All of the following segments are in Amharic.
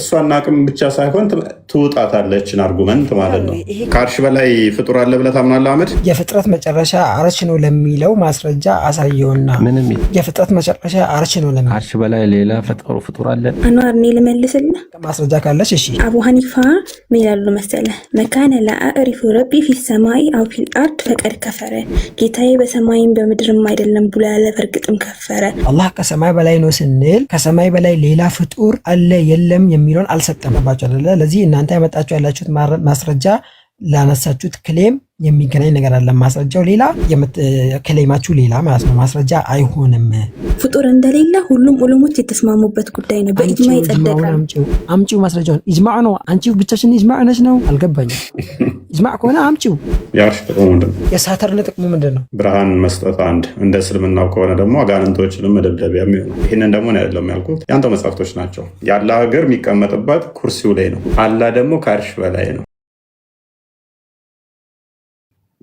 እሷን አቅም ብቻ ሳይሆን ትውጣታለችን አርጉመንት ማለት ነው። ከአርሽ በላይ ፍጡር አለ ብለህ ታምናለህ አህመድ? የፍጥረት መጨረሻ አርሽ ነው ለሚለው ማስረጃ አሳየውና። ምንም የፍጥረት መጨረሻ አርሽ ነው ለሚለው አርሽ በላይ ሌላ ፍጡር አለ? አንዋር እኔ ልመልስልህ ማስረጃ ካለሽ እሺ። አቡ ሐኒፋ ምን ይላሉ መሰለህ? መካነ ላአሪፉ ረቢ ፊ ሰማይ አው ፊል አርድ ፈቀድ ከፈረ። ጌታዬ በሰማይም በምድርም አይደለም ብሎ ያለ በእርግጥም ከፈረ። አላህ ከሰማይ በላይ ነው ስንል ከሰማይ በላይ ሌላ ፍጡር አለ የለም የሚለውን አልሰጠምባቸው አይደለ? ለዚህ እናንተ ያመጣችሁ ያላችሁት ማስረጃ ላነሳችሁት ክሌም የሚገናኝ ነገር አለ። ማስረጃው ሌላ ክሌማችሁ ሌላ ማለት ነው። ማስረጃ አይሆንም። ፍጡር እንደሌለ ሁሉም ዑለሞች የተስማሙበት ጉዳይ ነው። በኢጅማ የጸደቀ አምጪው ማስረጃውን። ኢጅማዕ ነው። አንቺ ብቻሽን ኢጅማዕ ነሽ ነው? አልገባኝም። ኢጅማዕ ከሆነ አምጪው። የአርሽ ጥቅሙ ምንድን ነው? የሳተርን ጥቅሙ ምንድን ነው? ብርሃን መስጠት አንድ። እንደ እስልምናው ከሆነ ደግሞ አጋንንቶችንም መደብደቢያ የሚሆነው። ይህንን ደግሞ ነው ያለው ያልኩት የአንተው መጽሐፍቶች ናቸው። የአላህ እግር የሚቀመጥበት ኩርሲው ላይ ነው። አላህ ደግሞ ከአርሽ በላይ ነው።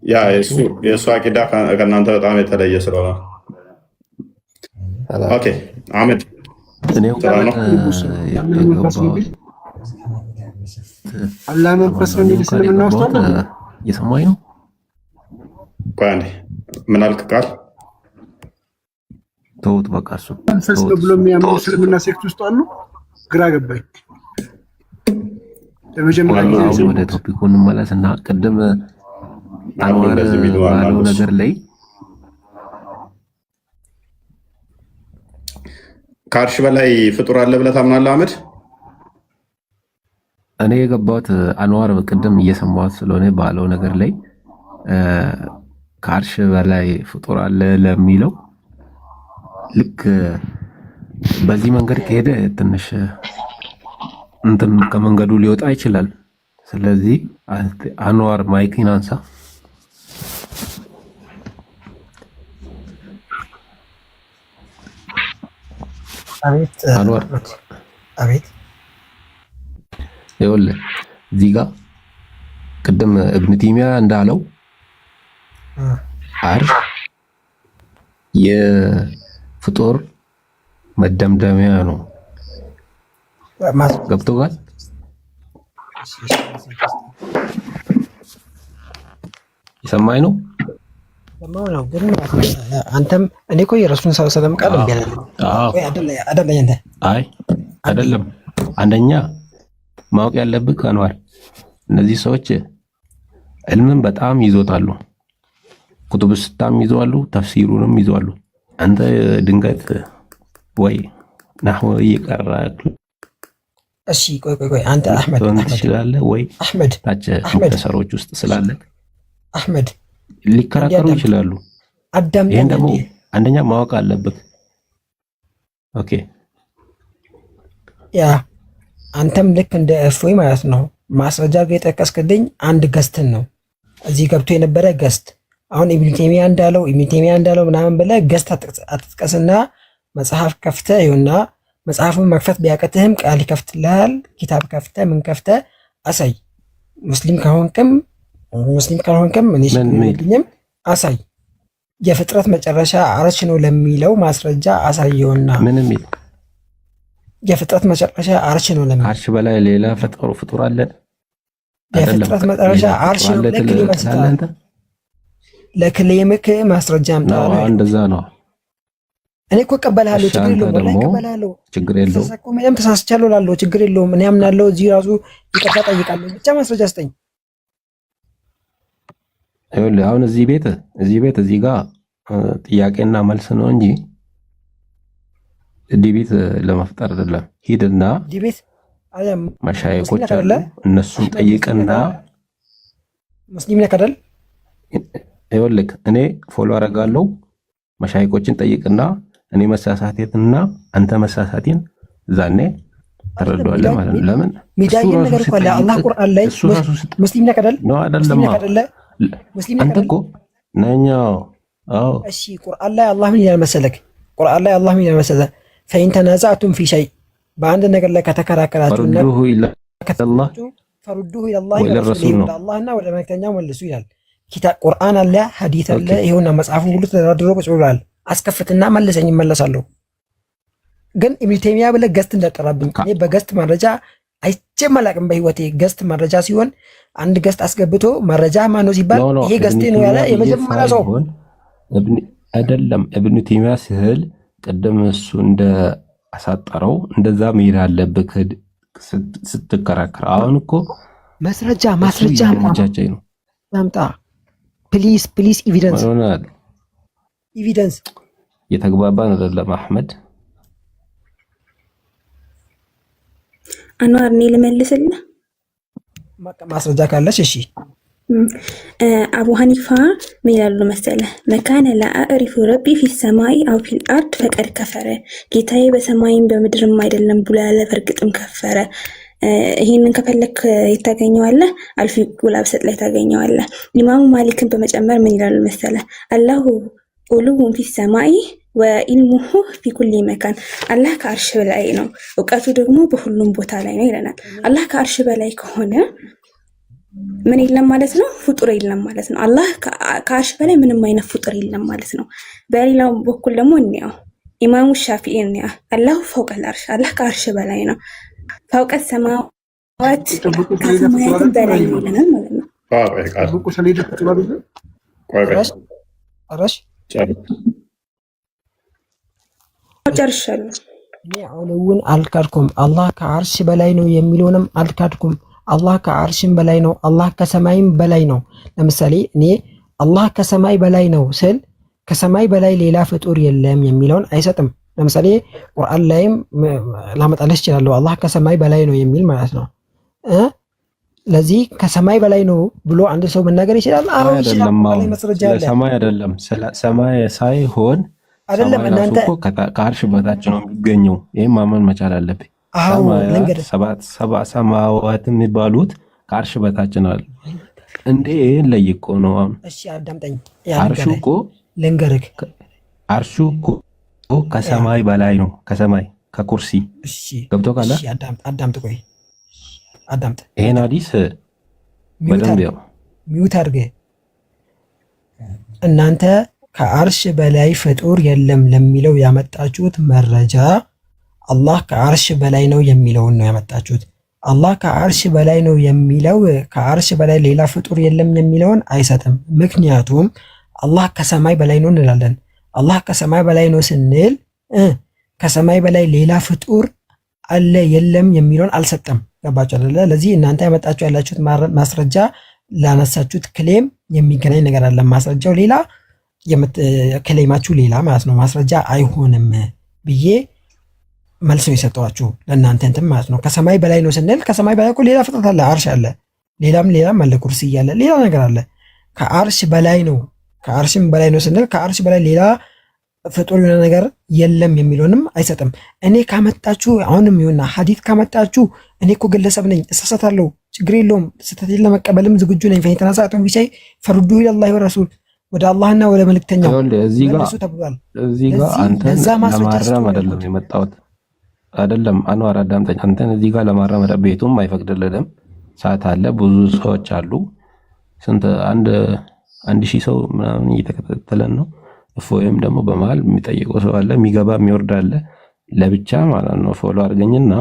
ያ የእሱ አቂዳ ከእናንተ በጣም የተለየ ስለሆነ ኦኬ አህመድ አላህ መንፈስ ነው የሚል እስልምና ውስጥ አለ። እየሰማኝ ነው? ቆይ አንዴ ምን አልክ? ቃል ተውት በቃ። እሱ መንፈስ ነው ብሎ የሚያምኑ እስልምና ሴክት ውስጥ አሉ። ግራ ገባኝ። ለመጀመሪያ ወደ ቶፒኩ እንመለስና ቅድም አንዋር ባለው ነገር ላይ ከአርሽ በላይ ፍጡር አለ ብለህ ታምናለህ አህመድ? እኔ የገባሁት አንዋር ቅድም እየሰማሁት ስለሆነ ባለው ነገር ላይ ከአርሽ በላይ ፍጡር አለ ለሚለው ልክ በዚህ መንገድ ከሄደ ትንሽ እንትን ከመንገዱ ሊወጣ ይችላል። ስለዚህ አንዋር ማይክን አንሳ። አቤት አቤት። ይኸውልህ እዚህ ጋር ቅድም እብን ቲሚያ እንዳለው አርሽ የፍጡር መደምደሚያ ነው። ገብቶሃል? ይሰማኝ ነው? ነው ግን አንተም እኔ እኮ የረሱን ሰው ሰለም ቃል እንበላለን። አይ አይደለም። አንደኛ ማወቅ ያለብህ አንዋር እነዚህ ሰዎች ዕልምን በጣም ይዞታሉ። ኩቱብ ስታም ይዘዋሉ፣ ተፍሲሩንም ይዘዋሉ። አንተ ድንገት ወይ ናህው ይቀራክ። እሺ ቆይ አንተ አህመድ ትችላለህ ወይ? አህመድ ሙክተሰሮች ውስጥ ስላለ አህመድ ሊከራከሩ ይችላሉ። ይሄን ደግሞ አንደኛ ማወቅ አለበት። ኦኬ ያ አንተም ልክ እንደ እፎይ ማለት ነው። ማስረጃ ጋር የጠቀስክልኝ አንድ ገስትን ነው። እዚህ ገብቶ የነበረ ገስት አሁን ኢብኑ ተይሚያ እንዳለው ምናምን ብለህ ገስት አትጥቀስና መጽሐፍ ከፍተህ ይሁንና መጽሐፉን መክፈት ቢያቀትህም ቃል ይከፍትልሃል። ኪታብ ከፍተህ ምን ከፍተህ አሳይ። ሙስሊም ካልሆንክም ምንም አሳይ። የፍጥረት መጨረሻ አርሽ ነው ለሚለው ማስረጃ አሳየውና ምንም የፍጥረት መጨረሻ አርሽ ነው ለሚለው አርሽ በላይ ሌላ ፍጡር አለ? የፍጥረት መጨረሻ አርሽ ነው ለክሌምክ ማስረጃ አምጣ። እንደዛ ነው። እኔ እኮ እቀበልሃለሁ፣ ችግር የለውም። ምንም ተሳስቻለሁ እላለሁ፣ ችግር የለውም። እኔ አምናለሁ። እዚህ ራሱ ይቅርታ ጠይቃለሁ። ብቻ ማስረጃ ስጠኝ። ይኸውልህ አሁን እዚህ ቤት እዚህ ጋር ጥያቄና መልስ ነው እንጂ ዲቤት ለመፍጠር አይደለም። ሂድና ዲቤት መሻይኮች አሉ እነሱን ጠይቅና ሙስሊም ነህ አይደል? ይኸውልህ እኔ ፎሎ አደርጋለሁ። መሻይኮችን ጠይቅና እኔ መሳሳቴትና አንተ መሳሳቴን ዛኔ ተረዳዋለህ ማለት ነው። ለምን ሚዳይ ነገር እኮ አላህ ቁርአን ላይ ሙስሊም ነህ አይደል? ነው አይደለም? አንተ እኮ ነኛው። አዎ እሺ፣ ቁርአን ላይ አላህ ምን ይላል መሰለክ? ቁርአን ላይ አላህ ምን ይላል መሰለህ? ፈኢን ተናዛዕቱም ፊ ሸይ፣ በአንድ ነገር ላይ ከተከራከራችሁና ፈሩዱሁ ኢለላሂ ወደ አላህና ወደ መልእክተኛው መልሱ ይላል። ቁርአን አለ፣ ሐዲስ አለ። ይኸውና መጽሐፉ ሁሉ ተደራድሮ ቁጭ ብሏል። አስከፍትና መልሰኝ እመለሳለሁ። ግን ኢብኑ ተይሚያ ብለህ ገስት እንዳጠራብኝ እኔ በገስት መረጃ አይቼም አላቅም በህይወቴ። ገስት መረጃ ሲሆን አንድ ገስት አስገብቶ መረጃ ማነው ሲባል ይሄ ገስቴ ነው ያለ የመጀመሪያ ሰው አይደለም። ኢብኑ ተይሚያ ስህል ቅድም እሱ እንደ አሳጠረው እንደዛ መሄድ አለብህ ስትከራከር። አሁን እኮ ማስረጃ ነው ያምጣ ፕሊዝ ኤቪደንስ የተግባባን አይደለም አህመድ። አንዋር እኔ ልመልስልህ ማስረጃ ካለሽ እሺ። አቡ ሐኒፋ ምን ይላሉ መሰለህ? መካነ ላአዕሪፉ ረቢ ፊ ሰማይ አው ፊል አርድ ፈቀድ ከፈረ፣ ጌታዬ በሰማይም በምድርም አይደለም ብሎ ያለ በእርግጥም ከፈረ። ይህንን ከፈለክ ታገኘዋለህ፣ አልፊ ጉላብሰጥ ላይ ታገኘዋለህ። ኢማሙ ማሊክን በመጨመር ምን ይላሉ መሰለህ? አላሁ ኡሉውን ፊ ሰማይ ወኢልሙሁ ፊ ኩሊ መካን፣ አላህ ከአርሽ በላይ ነው፣ እውቀቱ ደግሞ በሁሉም ቦታ ላይ ነው ይለናል። አላህ ከአርሽ በላይ ከሆነ ምን የለም ማለት ነው? ፍጡር የለም ማለት ነው። አላህ ከአርሽ በላይ ምንም አይነት ፍጡር የለም ማለት ነው። በሌላው በኩል ደግሞ እንያው ኢማሙ ሻፊዒ እንያ አላሁ ፈውቀል አርሽ፣ አላህ ከአርሽ በላይ ነው፣ ፈውቀ ሰማዋት ከሰማያትም በላይ ነው ይለናል ማለት ነው። ጨርሻለሁ። እኔ አውለውን አልካድኩም። አላህ ከአርሽ በላይ ነው የሚለውንም አልካድኩም። አላህ ከአርሽም በላይ ነው፣ አላህ ከሰማይም በላይ ነው። ለምሳሌ እኔ አላህ ከሰማይ በላይ ነው ስል ከሰማይ በላይ ሌላ ፍጡር የለም የሚለውን አይሰጥም። ለምሳሌ ቁርአን ላይም ላመጣልሽ እችላለሁ አላህ ከሰማይ በላይ ነው የሚል ማለት ነው። ለዚህ ከሰማይ በላይ ነው ብሎ አንድ ሰው መናገር ይችላል? አዎ ይችላል። ሰማይ አይደለም፣ ሰማይ ሳይሆን አይደለም እናንተ ከአርሽ በታች ነው የሚገኘው። ይሄን ማመን መቻል አለብኝ። አዎ ሰባ ሰማዋት የሚባሉት ከአርሽ በታች ነው እንዴ? ለይቆ ነው። እሺ አዳምጠኝ። አርሹ እኮ ልንገርህ፣ አርሹ እኮ ከሰማይ በላይ ነው። ከሰማይ ከኩርሲ ገብቶ ካለ አዳምጥ፣ ቆይ አዳምጥ። ይሄን ሐዲስ በደንብ ያው ሚውት አድርገህ እናንተ ከአርሽ በላይ ፍጡር የለም ለሚለው ያመጣችሁት መረጃ አላህ ከአርሽ በላይ ነው የሚለውን ነው ያመጣችሁት። አላህ ከአርሽ በላይ ነው የሚለው ከአርሽ በላይ ሌላ ፍጡር የለም የሚለውን አይሰጥም። ምክንያቱም አላህ ከሰማይ በላይ ነው እንላለን። አላህ ከሰማይ በላይ ነው ስንል ከሰማይ በላይ ሌላ ፍጡር አለ የለም የሚለውን አልሰጠም። ገባችሁ አይደለ? ለዚህ እናንተ ያመጣችሁ ያላችሁት ማስረጃ ላነሳችሁት ክሌም የሚገናኝ ነገር አለ። ማስረጃው ሌላ ክሌማችሁ ሌላ ማለት ነው። ማስረጃ አይሆንም ብዬ መልስ ነው የሰጠኋችሁ ለእናንተ እንትን ማለት ነው። ከሰማይ በላይ ነው ስንል ከሰማይ በላይ እኮ ሌላ ፍጥረት አለ፣ አርሽ አለ፣ ሌላም አለ፣ ኩርሲ እያለ ሌላ ነገር አለ። ከአርሽ በላይ ነው ከአርሽም በላይ ነው ስንል ከአርሽ በላይ ሌላ ፍጡር የሆነ ነገር የለም የሚለውንም አይሰጥም። እኔ ካመጣችሁ አሁንም ይሁንና ሐዲት ካመጣችሁ እኔ እኮ ግለሰብ ነኝ፣ እሳሳታለሁ፣ ችግር የለውም። ስህተቴን ለመቀበልም ዝግጁ ነኝ። ፈተናሳቱን ቢሳይ ፈርዱ ኢለላሂ ወረሱል፣ ወደ አላህና ወደ መልእክተኛው መልሱ ተብሏል። እዚህ ጋር አንተን ለማረም አይደለም የመጣሁት አይደለም። አንዋር አዳምጠኝ። አንተን እዚህ ጋር ለማረም ቤቱም አይፈቅድልንም። ሰዓት አለ፣ ብዙ ሰዎች አሉ። ስንት አንድ ሺህ ሰው ምናምን እየተከታተለን ነው። ወይም ደግሞ በመሃል የሚጠይቀው ሰው አለ፣ የሚገባ የሚወርድ አለ። ለብቻ ማለት ነው ፎሎ አድርገኝና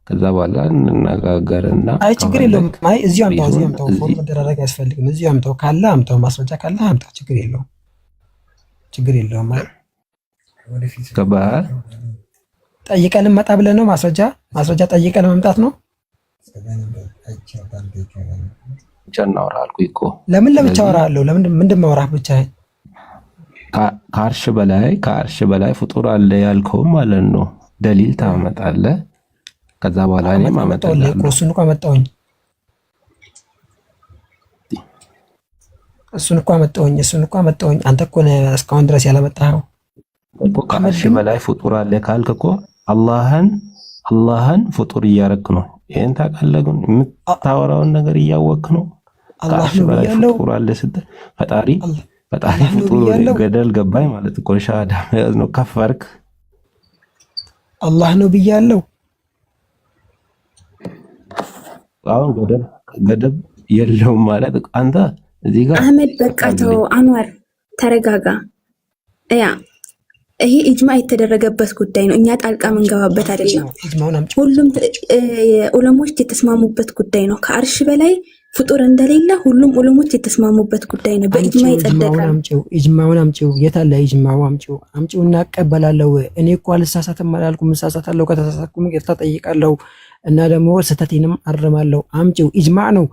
ከዛ በኋላ እንነጋገርና አይ ችግር የለውም። አይ እዚሁ አምጣው ፎሎ መደራረግ አያስፈልግም። እዚሁ አምጣው፣ ካለ አምጣው፣ ማስረጃ ካለ አምጣ፣ ችግር የለውም። አይ ከባህል ጠይቀን መጣ ብለን ነው ማስረጃ ጠይቀን መምጣት ነው። ብቻ እናወራ አልኩኝ እኮ። ለምን ለብቻ አወራለሁ? ምንድን ማውራት ብቻ? ከአርሽ በላይ ፍጡር አለ ያልከው ማለት ነው። ደሊል ታመጣለህ። ከዛ በኋላ እኔም አመጣለሁ። እሱን እኮ አመጣሁኝ። አንተ እኮ እስካሁን ድረስ ያላመጣኸው እኮ። ከአርሽ በላይ ፍጡር አለ ካልክ እኮ አላህን ፍጡር እያረክ ነው። ይሄን ታውቃለህ። ግን የምታወራውን ነገር እያወቅህ ነው። ከአርሽ በላይ ፍጡር አለ ስትል ፈጣሪ ፍጡር ገደል ገባኝ ማለት እኮ ሻሃዳ መያዝ ነው። ከፈርክ አላህ ነው ብያለሁ። አሁን ገደብ የለውም ማለት አንተ እዚህ ጋር አህመድ በቃ ተው፣ አንዋር ተረጋጋ። ይሄ ኢጅማ የተደረገበት ጉዳይ ነው። እኛ ጣልቃ መንገባበት አይደለም። ሁሉም ዑለሞች የተስማሙበት ጉዳይ ነው። ከአርሽ በላይ ፍጡር እንደሌለ ሁሉም ዑለሞች የተስማሙበት ጉዳይ ነው። በኢጅማ የጸደቀ ኢጅማውን አምጪው። የት አለ ኢጅማው? አምጪው እና እቀበላለሁ። እኔ እኮ አልሳሳትም አላልኩም። እሳሳታለሁ፣ ከተሳሳትኩም ይቅርታ ጠይቃለሁ እና ደግሞ ስህተቴንም አርማለሁ። አምጪው። ኢጅማዕ ነው።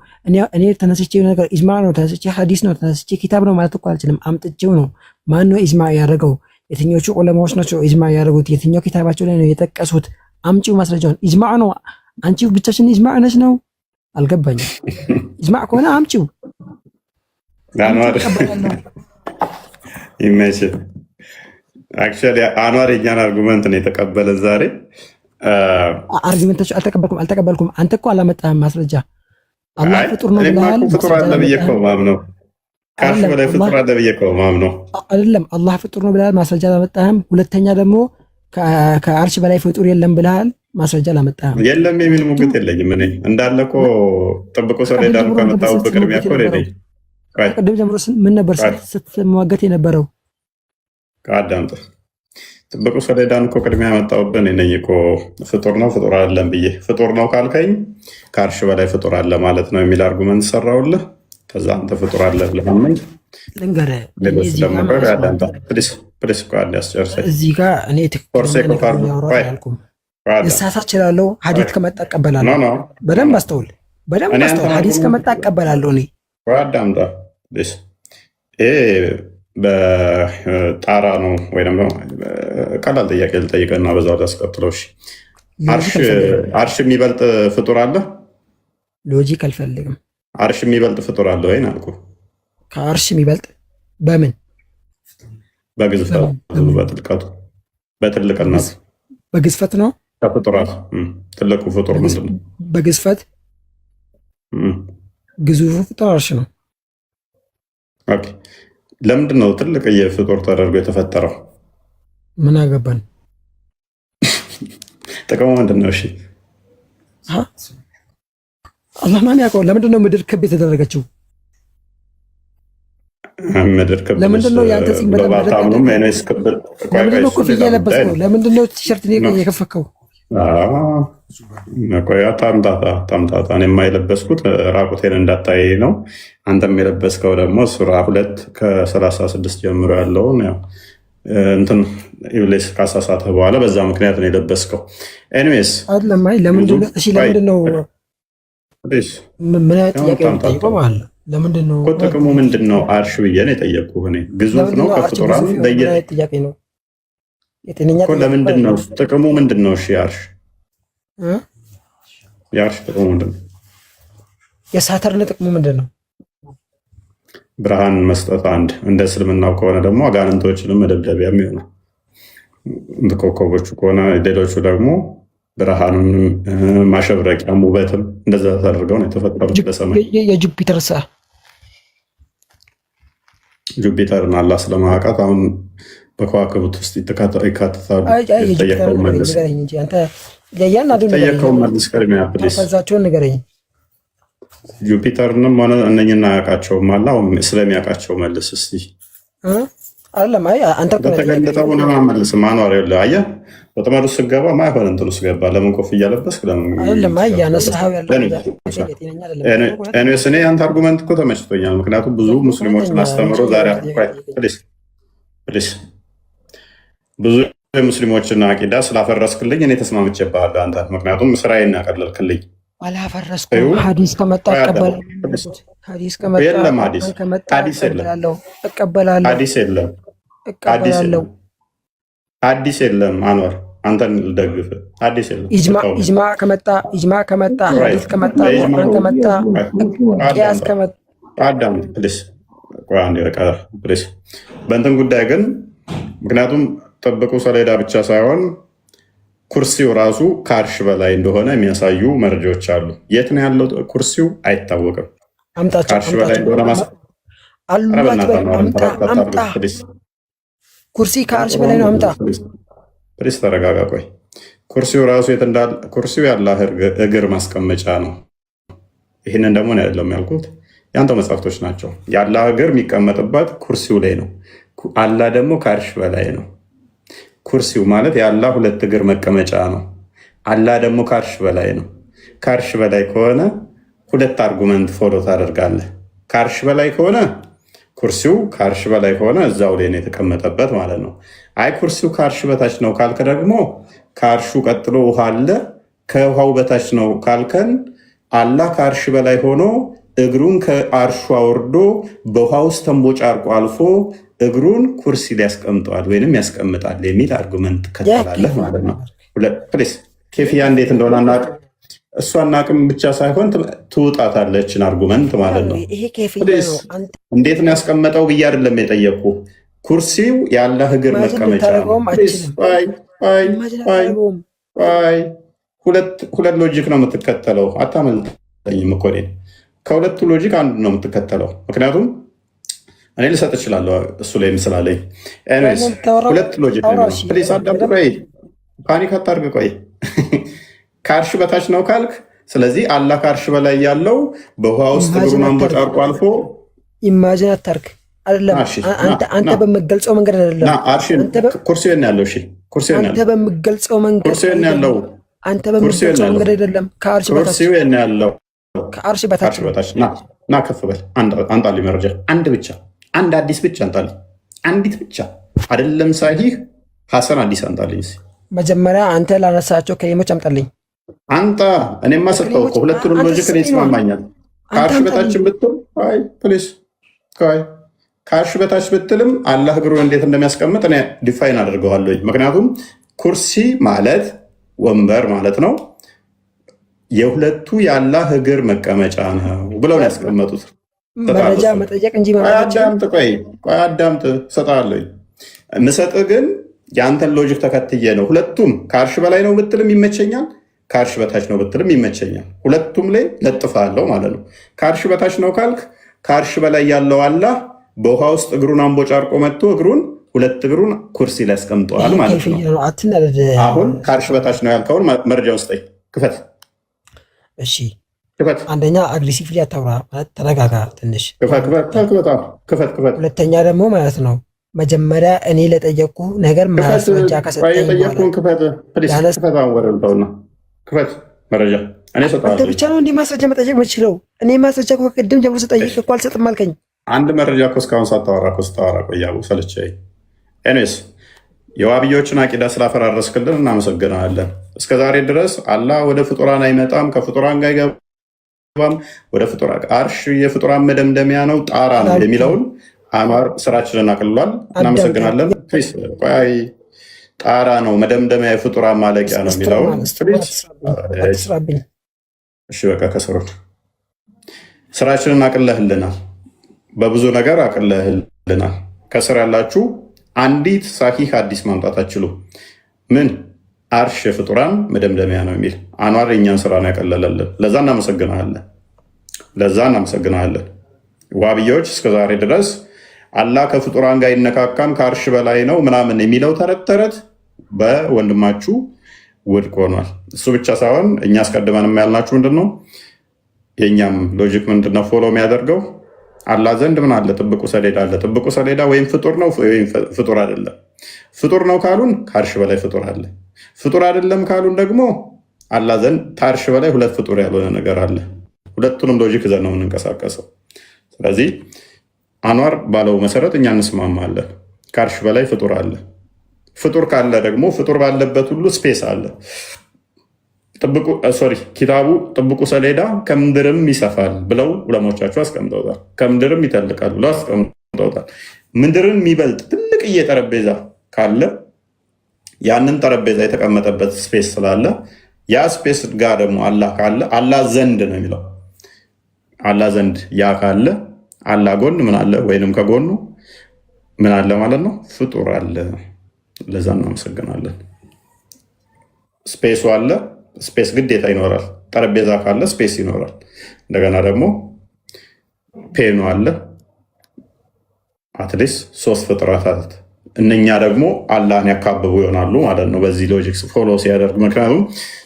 እኔ ተነስቼ ነገር ኢጅማዕ ነው፣ ተነስቼ ሐዲስ ነው፣ ተነስቼ ኪታብ ነው ማለት እኮ አልችልም። አምጥቼው ነው። ማን ነው ኢጅማዕ ያደረገው? የትኞቹ ዑለማዎች ናቸው ኢጅማዕ ያደረጉት? የትኛው ኪታባቸው ላይ ነው የጠቀሱት? አምጪው ማስረጃውን። ኢጅማዕ ነው። አንቺ ብቻሽን ኢጅማዕ ነሽ ነው? አልገባኝም። ኢጅማዕ ከሆነ አምጪው። ይመችል። አክቹዋሊ አንዋር የኛን አርጉመንት ነው የተቀበለ ዛሬ። አርጊመንቶች አልተቀበልኩም። አንተ እኮ አላመጣህም ማስረጃ። አላህ ፍጡር ነው ብለሃል። ፍጡር አለ ብዬ እኮ ማምነው ከአርሽ በላይ ፍጡር አለ ብዬ እኮ ማምነው አይደለም። አላህ ፍጡር ነው ብለሃል፣ ማስረጃ አላመጣህም። ሁለተኛ ደግሞ ከአርሽ በላይ ፍጡር የለም ብለሃል፣ ማስረጃ አላመጣህም። የለም የሚል ሙግት የለኝም እኔ እንዳለ እኮ ጥብቆ ሰሌዳ ነው ከመጣው በቅድሚያ እኮ ነኝ። ቅድም ጀምሮ ምን ነበር ስትሟገት የነበረው? ከአዳምጥ ጥብቁ ሰሌዳን እኮ ቅድሚያ ያመጣሁብን ነኝ እኮ ፍጡር ነው ፍጡር አይደለም ብዬ። ፍጡር ነው ካልከኝ ከአርሽ በላይ ፍጡር አለ ማለት ነው የሚል አርጉመንት ሰራውልህ። ከዛ አንተ ፍጡር አለ ብለህ ምን ልንገርህ፣ ሌሎች ደግሞ ያዳምጣ ፕሊስ እኮ አንድ ያስጨርሰኝ። እዚህ ጋር እኔ ትክክልኩም ልሳሳት እችላለሁ። ሐዲስ ከመጣ እቀበላለሁ። በደንብ አስተውል፣ በደንብ አስተውል። ሐዲስ ከመጣ እቀበላለሁ። እኔ አዳምጣ ፕሊስ። ይሄ በጣራ ነው ወይ ደግሞ ቀላል ጥያቄ ልጠይቅና በዛው ላስቀጥለው። አርሽ የሚበልጥ ፍጡር አለ? ሎጂክ አልፈልግም። አርሽ የሚበልጥ ፍጡር አለ ወይ አልኩህ። ከአርሽ የሚበልጥ በምን? በግዝፈቱ፣ በጥልቀቱ፣ በትልቅነቱ። በግዝፈት ነው ከፍጡራት ትልቁ ፍጡር ምንድን ነው? በግዝፈት ግዙፉ ፍጡር አርሽ ነው። ኦኬ፣ ለምንድን ነው ትልቅ የፍጡር ተደርጎ የተፈጠረው? ምን አገባን? ጥቅሙ ምንድን ነው? እሺ አላህ ማን ያውቀው? ለምንድን ነው ምድር ክብ የተደረገችው? ምድር ክብ ለምንድን ነው ያንተ ፂም በባታምኑም አይነስ ክብ? ለምንድን ነው ኮፍያ የለበስከው? ለምንድን ነው ቲሸርት የከፈከው? ቆያ ታምጣታ። እኔማ የለበስኩት ራቁቴን እንዳታይ ነው። አንተም የለበስከው ደግሞ ሱራ 2 ከ36 ጀምሮ ያለውን እንትን ኢብሊስ ካሳሳተ በኋላ በዛ ምክንያት ነው የለበስከው። ኤኒዌይስ አይደለም። አይ ለምንድን ነው ምን አይነት ጥያቄ ነው የምጠይቀው? ማለት ለምንድን ነው ጥቅሙ ምንድን ነው? አርሽ ብዬ ነው የጠየቅኩህ እኔ። ግዙፍ ነው ከፍጡራን ጥያቄ ነው። ለምንድን ነው ጥቅሙ ምንድን ነው? እሺ የአርሽ ጥቅሙ ምንድን ነው? የሳተርን ጥቅሙ ምንድን ነው? ብርሃን መስጠት አንድ። እንደ እስልምናው ከሆነ ደግሞ አጋንንቶችንም መደብደቢያ የሚሆነው ኮከቦቹ ከሆነ ሌሎቹ ደግሞ ብርሃኑን ማሸብረቂያም ውበትም እንደዛ ተደርገው ነው የተፈጠሩት በሰማይ። የጁፒተር ጁፒተርን አላህ ስለማውቃት አሁን በከዋክብት ውስጥ ይካተታሉ። ጠየቀውን መልስ ቅድሚያ ፕሊስ። ንገረኝ። ጁፒተርንም ሆነ እነኝና አያውቃቸውም አለ። አሁን ስለሚያውቃቸው መልስ እስቲ። በተገለጠው መልስ ማኗር የለ። አየህ ወጥመድ ውስጥ ስገባ ማይሆን እንትን ውስጥ ገባ። ለምን ኮፍያ ለበስክ? ኤኒዌይስ እኔ አንተ አርጉመንት እኮ ተመችቶኛል። ምክንያቱም ብዙ ሙስሊሞችን አስተምሮ ዛሬ ፕሊስ ብዙ የሙስሊሞችን አቂዳ ስላፈረስክልኝ እኔ ተስማምቼብሃለሁ አንተ። ምክንያቱም ስራዬን ያቀለልክልኝ። አላፈረስኩም። ሐዲስ ከመጣ እቀበላለሁ። ሐዲስ ከመጣ የለም። ሐዲስ የለም። አንዋር አንተን ልደግፍ። ሐዲስ የለም። ኢጅማ ከመጣ ሐዲስ ከመጣ ቁርአን ከመጣ ቂያስ ከመጣ አዳም ፕሊስ ቆይ አንዴ በቃ ፕሊስ። በእንትን ጉዳይ ግን ምክንያቱም ጥብቁ ሰሌዳ ብቻ ሳይሆን ኩርሲው ራሱ ከአርሽ በላይ እንደሆነ የሚያሳዩ መረጃዎች አሉ። የት ነው ያለው ኩርሲው አይታወቅም። ከአርሽ በላይ እንደሆነ ኩርሲ ከአርሽ በላይ ነው። አምጣ ፕሊስ ተረጋጋ። ቆይ ኩርሲው ራሱ የት እንዳለ ኩርሲው የአላህ እግር ማስቀመጫ ነው። ይህንን ደግሞ ነው ያለው ያልኩት ያንተ መጽሐፍቶች ናቸው። የአላህ እግር የሚቀመጥበት ኩርሲው ላይ ነው። አላህ ደግሞ ከአርሽ በላይ ነው። ኩርሲው ማለት የአላህ ሁለት እግር መቀመጫ ነው። አላህ ደግሞ ከአርሽ በላይ ነው። ከአርሽ በላይ ከሆነ ሁለት አርጉመንት ፎሎ ታደርጋለህ። ከአርሽ በላይ ከሆነ ኩርሲው ከአርሽ በላይ ከሆነ እዛው ላይ ነው የተቀመጠበት ማለት ነው። አይ ኩርሲው ከአርሽ በታች ነው ካልክ ደግሞ ከአርሹ ቀጥሎ ውሃ አለ፣ ከውሃው በታች ነው ካልከን አላህ ከአርሽ በላይ ሆኖ እግሩን ከአርሹ አውርዶ በውሃ ውስጥ ተንቦጫርቆ አልፎ እግሩን ኩርሲ ላይ ያስቀምጠዋል ወይንም ያስቀምጣል የሚል አርጉመንት ከተላለህ ማለት ነው። ፕሊስ ኬፍያ እንዴት እንደሆነ አናውቅም። እሷ አናውቅም ብቻ ሳይሆን ትውጣታለችን አርጉመንት ማለት ነው። እንዴት ነው ያስቀመጠው ብዬ አይደለም የጠየቅኩ። ኩርሲው የአላህ እግር መቀመጫ ነው። ሁለት ሎጂክ ነው የምትከተለው። አታመልጠኝም እኮ እኔን። ከሁለቱ ሎጂክ አንዱ ነው የምትከተለው። ምክንያቱም እኔ ልሰጥ እችላለሁ እሱ ላይ ምስላለኝ። ሁለት ሎጂክ ነው። ፕሊስ አዳምጥ። ቆይ ፓኒክ አታርግ። ቆይ ከአርሽ በታች ነው ካልክ፣ ስለዚህ አላህ ከአርሽ በላይ ያለው በውሃ ውስጥ እግሩን አንቦጫርቆ አልፎ ኢማጂን አታርግ። አይደለም አንተ በምገልጸው መንገድ አይደለም። ኩርሲውን ያለው እሺ፣ ኩርሲውን ያለው አንተ በምገልጸው መንገድ ኩርሲውን ያለው አንተ በምገልጸው መንገድ አይደለም። ከአርሽ በታች ኩርሲውን ያለው ከአርሽ በታች ና ከፍ በል። አንጣልኝ መረጃ፣ አንድ ብቻ፣ አንድ አዲስ ብቻ አንጣልኝ። አንዲት ብቻ አይደለም። ሳሂህ ሐሰን አዲስ አንጣልኝ። መጀመሪያ አንተ ላነሳቸው ከሌሞች አምጣልኝ። አንጣ። እኔማ ሰጠው እኮ ሁለቱንም ሎጂክ እኔ ይስማማኛል። ከአርሽ በታችን ብትል ፕሊስ ከአርሽ በታች ብትልም አላህ እግሩን እንዴት እንደሚያስቀምጥ እኔ ዲፋይን አድርገዋለሁ። ምክንያቱም ኩርሲ ማለት ወንበር ማለት ነው። የሁለቱ የአላህ እግር መቀመጫ ነው ብለው ነው ያስቀመጡት። መረጃ መጠየቅ እንጂ አዳምጥ፣ እሰጥሃለሁ። የምሰጥህ ግን የአንተን ሎጂክ ተከትዬ ነው። ሁለቱም ከአርሽ በላይ ነው ብትልም ይመቸኛል፣ ከአርሽ በታች ነው ብትልም ይመቸኛል። ሁለቱም ላይ ለጥፋለሁ ማለት ነው። ከአርሽ በታች ነው ካልክ ከአርሽ በላይ ያለው አላህ በውሃ ውስጥ እግሩን አንቦጫርቆ መጥቶ ሁለት እግሩን ኩርሲ ላይ ያስቀምጠዋል ማለት ነው። አሁን ከአርሽ በታች ነው ያልከውን መረጃ ውስጠኝ ክፈት። እሺ ክፈት። አንደኛ አግሬሲቭሊ አታውራ፣ ተረጋጋ ትንሽ። ክፈት። ሁለተኛ ደግሞ ማለት ነው መጀመሪያ እኔ ለጠየቁ ነገር ማስረጃ ከሰጠኝ ክፈት መረጃ። አንተ ብቻ ነው እንዲህ ማስረጃ መጠየቅ የምችለው። እኔ ማስረጃ ከቅድም ጀምሮ ስጠይቅ እኮ አልሰጥም አልከኝ። አንድ መረጃ እኮ እስካሁን ሳታወራ ቆያቡ ሰለቸኝ። ኤኒዌይስ የዋብዮችን አቂዳ ስላፈራረስክልን እናመሰግናለን። እስከዛሬ ድረስ አላህ ወደ ፍጡራን አይመጣም፣ ከፍጡራን ጋር አይገባም፣ ወደ ፍጡራን አርሽ የፍጡራን መደምደሚያ ነው፣ ጣራ ነው የሚለውን አማር ስራችንን አቅልሏል። እናመሰግናለን። ቆይ ጣራ ነው መደምደሚያ የፍጡራን ማለቂያ ነው የሚለውን እሺ በቃ ከስሩን ስራችንን አቅለህልናል። በብዙ ነገር አቅለህልናል። ከስር ያላችሁ አንዲት ሳሂህ ሐዲስ ማምጣት አትችሉ። ምን አርሽ የፍጡራን መደምደሚያ ነው የሚል አንዋር የእኛን ስራ ነው ያቀለለልን። ለዛ እናመሰግናለን። ዋብያዎች እስከዛሬ ድረስ አላህ ከፍጡራን ጋር ይነካካም ከአርሽ በላይ ነው ምናምን የሚለው ተረት በወንድማችሁ ውድቅ ሆኗል። እሱ ብቻ ሳይሆን እኛ አስቀድመን ያልናችሁ ምንድን ነው? የእኛም ሎጂክ ምንድነው ፎሎ የሚያደርገው አላህ ዘንድ ምን አለ? ጥብቁ ሰሌዳ አለ። ጥብቁ ሰሌዳ ወይም ፍጡር ነው ወይም ፍጡር አይደለም። ፍጡር ነው ካሉን ከአርሽ በላይ ፍጡር አለ። ፍጡር አይደለም ካሉን ደግሞ አላህ ዘንድ ከአርሽ በላይ ሁለት ፍጡር ያልሆነ ነገር አለ። ሁለቱንም ሎጂክ ዘንድ ነው የምንንቀሳቀሰው። ስለዚህ አንዋር ባለው መሰረት እኛ እንስማማለን። ከአርሽ በላይ ፍጡር አለ። ፍጡር ካለ ደግሞ ፍጡር ባለበት ሁሉ ስፔስ አለ። ኪታቡ ጥብቁ ሰሌዳ ከምድርም ይሰፋል ብለው ዑለሞቻቸው አስቀምጠውታል። ከምድርም ይተልቃል ብለው አስቀምጠውታል። ምድርን የሚበልጥ ትልቅዬ ጠረጴዛ ካለ ያንን ጠረጴዛ የተቀመጠበት ስፔስ ስላለ ያ ስፔስ ጋር ደግሞ አላህ ካለ አላህ ዘንድ ነው የሚለው። አላህ ዘንድ ያ ካለ አላህ ጎን ምን አለ? ወይንም ከጎኑ ምን አለ ማለት ነው? ፍጡር አለ። ለዛ እናመሰግናለን። ስፔሱ አለ። ስፔስ ግዴታ ይኖራል። ጠረጴዛ ካለ ስፔስ ይኖራል። እንደገና ደግሞ ፔኑ አለ። አትሊስት 3 ፍጥረታት እነኛ ደግሞ አላህን ያካብቡ ይሆናሉ ማለት ነው በዚህ ሎጂክስ ፎሎ ሲያደርግ። ምክንያቱም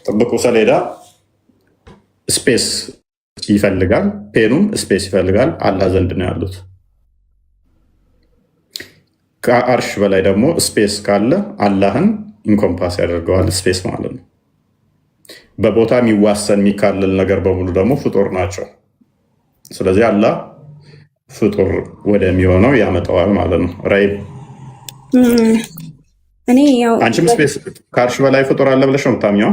ጥብቁ ሰሌዳ ስፔስ ይፈልጋል፣ ፔኑም ስፔስ ይፈልጋል። አላህ ዘንድ ነው ያሉት። ከአርሽ በላይ ደግሞ ስፔስ ካለ አላህን ኢንኮምፓስ ያደርገዋል። ስፔስ ማለት ነው። በቦታ የሚዋሰን የሚካለል ነገር በሙሉ ደግሞ ፍጡር ናቸው። ስለዚህ አላህ ፍጡር ወደሚሆነው ያመጣዋል ማለት ነው። ራይ አንቺም ስፔስ ከአርሽ በላይ ፍጡር አለ ብለሽ ነው የምታምኘው?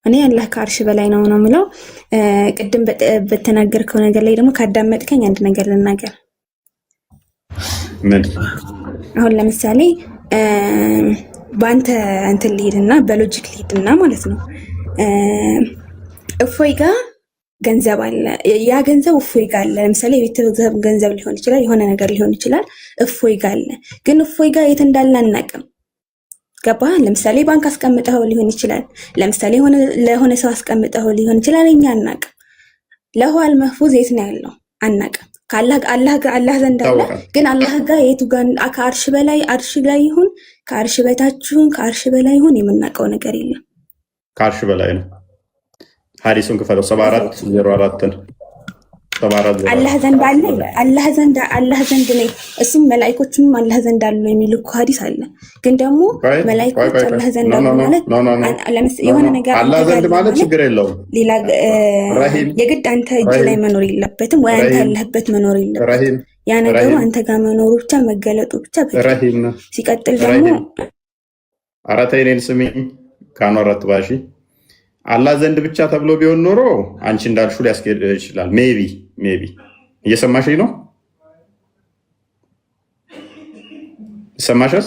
እኔ አላህ ከአርሽ በላይ ነው የምለው። ቅድም በተናገርከው ነገር ላይ ደግሞ ካዳመጥከኝ አንድ ነገር ልናገር። አሁን ለምሳሌ በአንተ እንትን ልሂድና በሎጂክ ልሂድና ማለት ነው እፎይ ጋር ገንዘብ አለ። ያ ገንዘብ እፎይ ጋር አለ። ለምሳሌ የቤተሰብ ገንዘብ ሊሆን ይችላል፣ የሆነ ነገር ሊሆን ይችላል። እፎይ ጋር አለ። ግን እፎይ ጋር የት እንዳለ አናውቅም። ገባህ? ለምሳሌ ባንክ አስቀምጠው ሊሆን ይችላል። ለምሳሌ ለሆነ ሰው አስቀምጠው ሊሆን ይችላል። እኛ አናውቅም። ለኋል መህፉዝ የት ነው ያለው አናውቅም። አላህ ዘንድ አለ። ግን አላህ ጋር የቱ ጋር ከአርሽ በላይ አርሽ ላይ ይሁን ከአርሽ በታች ይሁን ከአርሽ በላይ ይሁን የምናውቀው ነገር የለም። ከአርሽ በላይ ነው። ሐዲሱን ክፈለው 7404 አላህ ዘንድ አለ። አላህ ዘንድ ነው። እሱም መላእክቶችም አላህ ዘንድ አሉ የሚል እኮ ሐዲስ አለ። ግን ደግሞ መላእክቶች አላህ ዘንድ አሉ ማለት የሆነ ነገር አላህ ዘንድ ማለት ችግር የለውም። ሌላ የግድ አንተ እጅ ላይ መኖር የለበትም ወይ አንተ ያለህበት መኖር የለበትም። ያ ነገሩ አንተ ጋር መኖሩ ብቻ መገለጡ ብቻ በቂ። ሲቀጥል ደግሞ አራተይኔን ስሚኝ ካኖራት ባሺ አላህ ዘንድ ብቻ ተብሎ ቢሆን ኖሮ አንቺ እንዳልሽው ሊያስኬድ ይችላል። ሜቢ እየሰማሽኝ ነው? ይሰማሻል?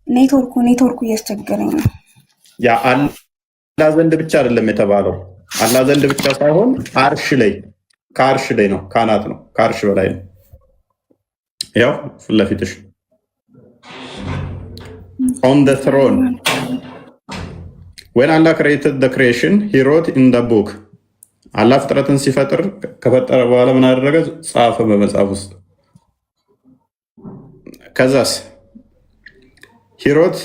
ኔትወርኩ እያስቸገረኝ ነው። ያ አላህ ዘንድ ብቻ አይደለም የተባለው። አላህ ዘንድ ብቻ ሳይሆን አርሽ ላይ ከአርሽ ላይ ነው፣ ካናት ነው፣ ከአርሽ በላይ ነው። ያው ፊት ለፊትሽ on the throne. When Allah created the creation, he wrote in the book. አላህ ፍጥረትን ሲፈጥር ከፈጠረ በኋላ ምን አደረገ? ጻፈ በመጽሐፍ ውስጥ። ከዛስ he wrote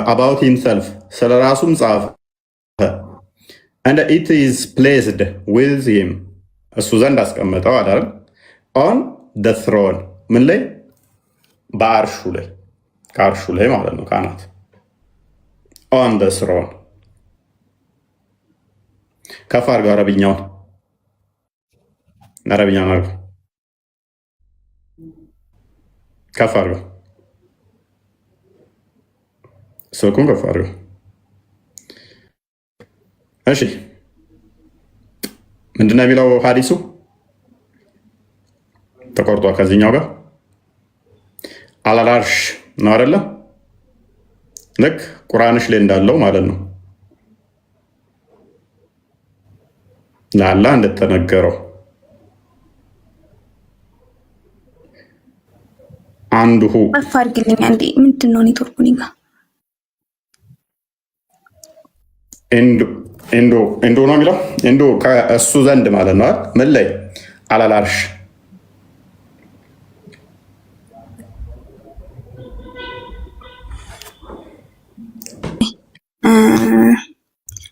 about himself, ስለ ራሱም ጻፈ። and it is placed with him, እሱ ዘንድ አስቀመጠው አይደል? on the throne ምን ላይ? በአርሹ ላይ፣ ከአርሹ ላይ ማለት ነው፣ ካናት on the throne። ከፍ አድርገው አረብኛውን አድርገው ከፍ አድርገው ስልኩን ከፍ አድርገው። እሺ ምንድን ነው የሚለው ሐዲሱ? ተቆርጧ ከዚህኛው ጋር አለል አርሽ ነው አይደለ? ልክ ቁርአንሽ ላይ እንዳለው ማለት ነው። ለአላህ እንደተነገረው አንዱሁ አፋርግልኝ አንዴ። ምንድን ነው ኔትወርኩ ኒጋ ኢንዶ ነው የሚለው። ኢንዶ ከእሱ ዘንድ ማለት ነው። ምን ላይ? አለል አርሽ።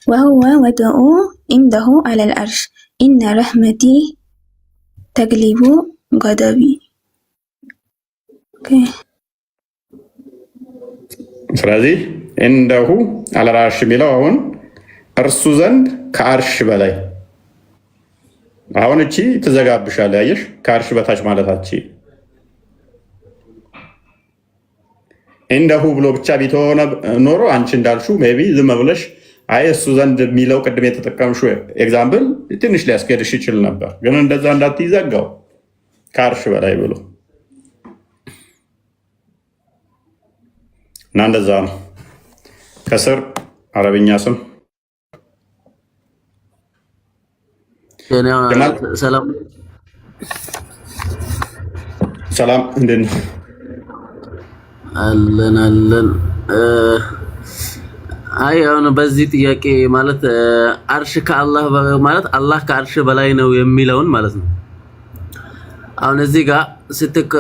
وهو وضع عنده على العرش إن رحمتي تغلب غضبي። ስለዚህ እንደሁ አለል አርሽ የሚለው አሁን እርሱ ዘንድ ከአርሽ በላይ። አሁን እቺ ትዘጋብሻል። ያየሽ? ከአርሽ በታች ማለታች እንደሁ ብሎ ብቻ ቢተሆነ ኖሮ አንቺ እንዳልሽው ሜይ ቢ ዝም ብለሽ አይ እሱ ዘንድ የሚለው ቅድም የተጠቀምሽው ኤግዛምፕል ትንሽ ሊያስኬድሽ ይችል ነበር። ግን እንደዛ እንዳትይዘጋው ከአርሽ በላይ ብሎ እና እንደዛ ነው። ከስር አረብኛ ስም ሰላም፣ እንዴት ነው? አለን። አይ አሁን በዚህ ጥያቄ ማለት አርሽ ከአላህ ማለት አላህ ከአርሽ በላይ ነው የሚለውን ማለት ነው። አሁን እዚህ ጋር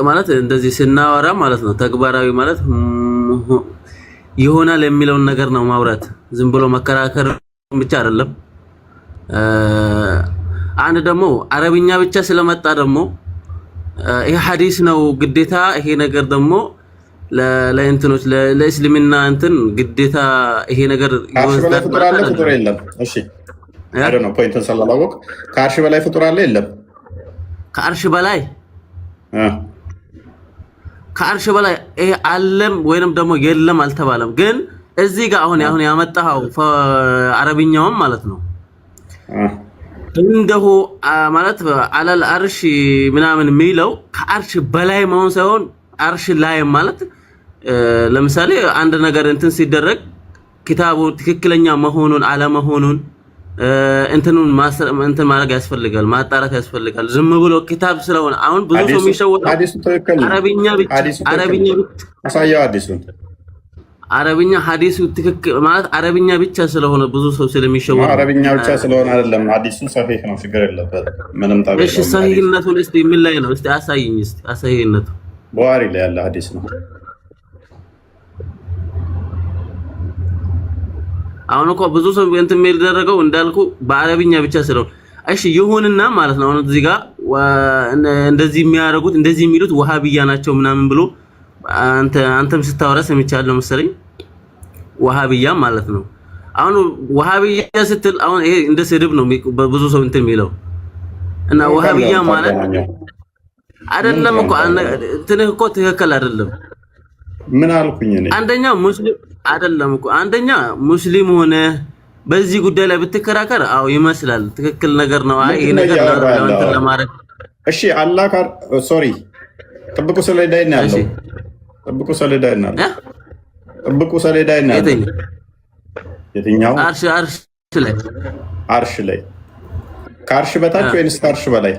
ማለት እንደዚህ ስናወራ ማለት ነው ተግባራዊ ማለት ይሆናል የሚለውን ነገር ነው ማውራት። ዝም ብሎ መከራከር ብቻ አይደለም። አንድ ደግሞ አረብኛ ብቻ ስለመጣ ደግሞ ይሄ ሐዲስ ነው ግዴታ። ይሄ ነገር ደግሞ ለእንትኖች ለእስልምና እንትን ግዴታ ይሄ ነገር ከአርሽ በላይ ፍጡር አለ ፍጡር የለም? እሺ አይ ነው ፖይንቱን ስላላወቅ ከአርሽ በላይ ፍጡር አለ የለም? ከአርሽ በላይ ከአርሽ በላይ ይሄ አለም ወይንም ደግሞ የለም አልተባለም። ግን እዚህ ጋር አሁን ያመጣው አረብኛውም ማለት ነው እንደሁ ማለት አለል አርሽ ምናምን የሚለው ከአርሽ በላይ መሆን ሳይሆን አርሽ ላይ ማለት ለምሳሌ አንድ ነገር እንትን ሲደረግ ኪታቡ ትክክለኛ መሆኑን አለመሆኑን እንትኑን እንትን ማድረግ ያስፈልጋል፣ ማጣራት ያስፈልጋል። ዝም ብሎ ኪታብ ስለሆነ አሁን ብዙ ሰው የሚሸወደው አረብኛ ብቻ አሳየው ሐዲሱን አረብኛ ሐዲሱ ትክክል ማለት አረብኛ ብቻ ስለሆነ ብዙ ሰው ስለሚሸወድ አረብኛ ብቻ ስለሆነ አይደለም። ሐዲሱ ሰሂህ ነው፣ ችግር የለበትም ምንም ታዲያ። እሺ ሰሂህነቱን እስቲ ምን ላይ ነው? እስቲ አሳይኝ። እስቲ ሰሂህነቱ ቡኻሪ ላይ ያለ ሐዲስ ነው። አሁን እኮ ብዙ ሰው እንትን የሚደረገው እንዳልኩ በአረብኛ ብቻ ስለሆነ እሺ ይሁንና ማለት ነው። አሁን እዚህ ጋር እንደዚህ የሚያደርጉት እንደዚህ የሚሉት ወሃቢያ ናቸው ምናምን ብሎ አንተም ስታወራ ሰምቻለሁ መሰለኝ። ወሃቢያ ማለት ነው። አሁን ወሃቢያ ስትል አሁን ይሄ እንደ ስድብ ነው ብዙ ሰው እንትን የሚለው እና ወሃቢያ ማለት አይደለም እኮ እንትንህ እኮ ትክክል አይደለም። ምን አልኩኝ እኔ? አንደኛ ሙስሊም አይደለም እኮ አንደኛ ሙስሊም ሆነ በዚህ ጉዳይ ላይ ብትከራከር አው ይመስላል ትክክል ነገር ነው። አይ ይሄ ነገር ነው እንትን ለማድረግ እሺ አላህ ሶሪ ጥብቁ ሰሌዳ ይናለው ጥብቁ ሰሌዳ ይናለው ጥብቁ ሰሌዳ ይናለው የትኛው አርሽ ላይ ከአርሽ በታች ወይንስ ከአርሽ በላይ?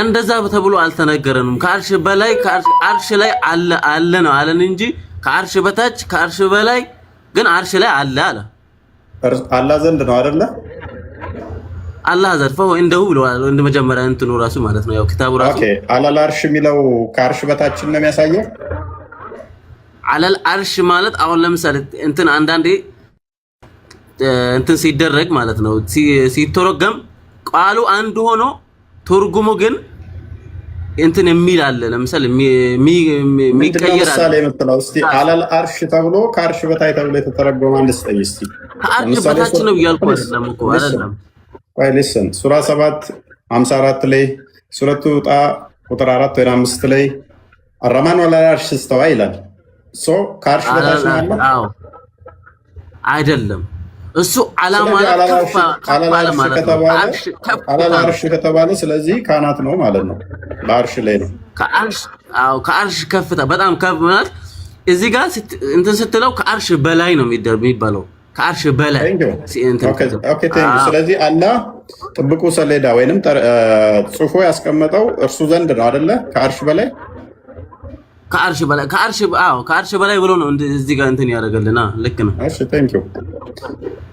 እንደዛ ተብሎ አልተነገረንም። ከአርሽ በላይ ከአርሽ ላይ አለ ነው አለን እንጂ ከአርሽ በታች ከአርሽ በላይ ግን አርሽ ላይ አለ አላህ ዘንድ ነው አይደለ? አላህ ዘርፈው እንደው ብለዋል። እንደ መጀመሪያ እንትኑ ራሱ ማለት ነው ያው ኪታቡ ራሱ ኦኬ አለል አርሽ የሚለው ከአርሽ በታች ነው የሚያሳየው። አለል አርሽ ማለት አሁን ለምሳሌ እንትን አንዳንዴ እንትን ሲደረግ ማለት ነው ሲተረጎም ቃሉ አንድ ሆኖ ትርጉሙ ግን እንትን የሚል አለ። ለምሳሌ የሚቀየር አለ የምትለው እስቲ አለል አርሽ ተብሎ ከአርሽ በታይ ተብሎ የተተረጎመ አንድ ስጠኝ እስቲ። ከአርሽ በታች ነው እያልኩ አይደለም እኮ አይደለም። ቆይ ሊስን ሱራ 7 54 ላይ ሱረቱ ጣ ቁጥር 4 ወይ 5 ላይ አርማን ወላ አርሽ ስተዋ ይላል። ሶ ከአርሽ በታች ነው አለ? አዎ አይደለም። እሱ አላማ አርሽ ከተባለ ስለዚህ ካናት ነው ማለት ነው። በአርሽ ላይ ነው። ከአርሽ ከፍታ በጣም ከፍ ማለት እዚህ ጋር እንትን ስትለው ከአርሽ በላይ ነው የሚባለው። ከአርሽ በላይ ስለዚህ አላህ ጥብቁ ሰሌዳ ወይንም ጽፎ ያስቀመጠው እርሱ ዘንድ ነው አይደለ? ከአርሽ በላይ ከአርሽ በላይ ብሎ ነው እዚህ ጋር እንትን ያደርገልና ልክ ነው። እሺ ቴንኪው።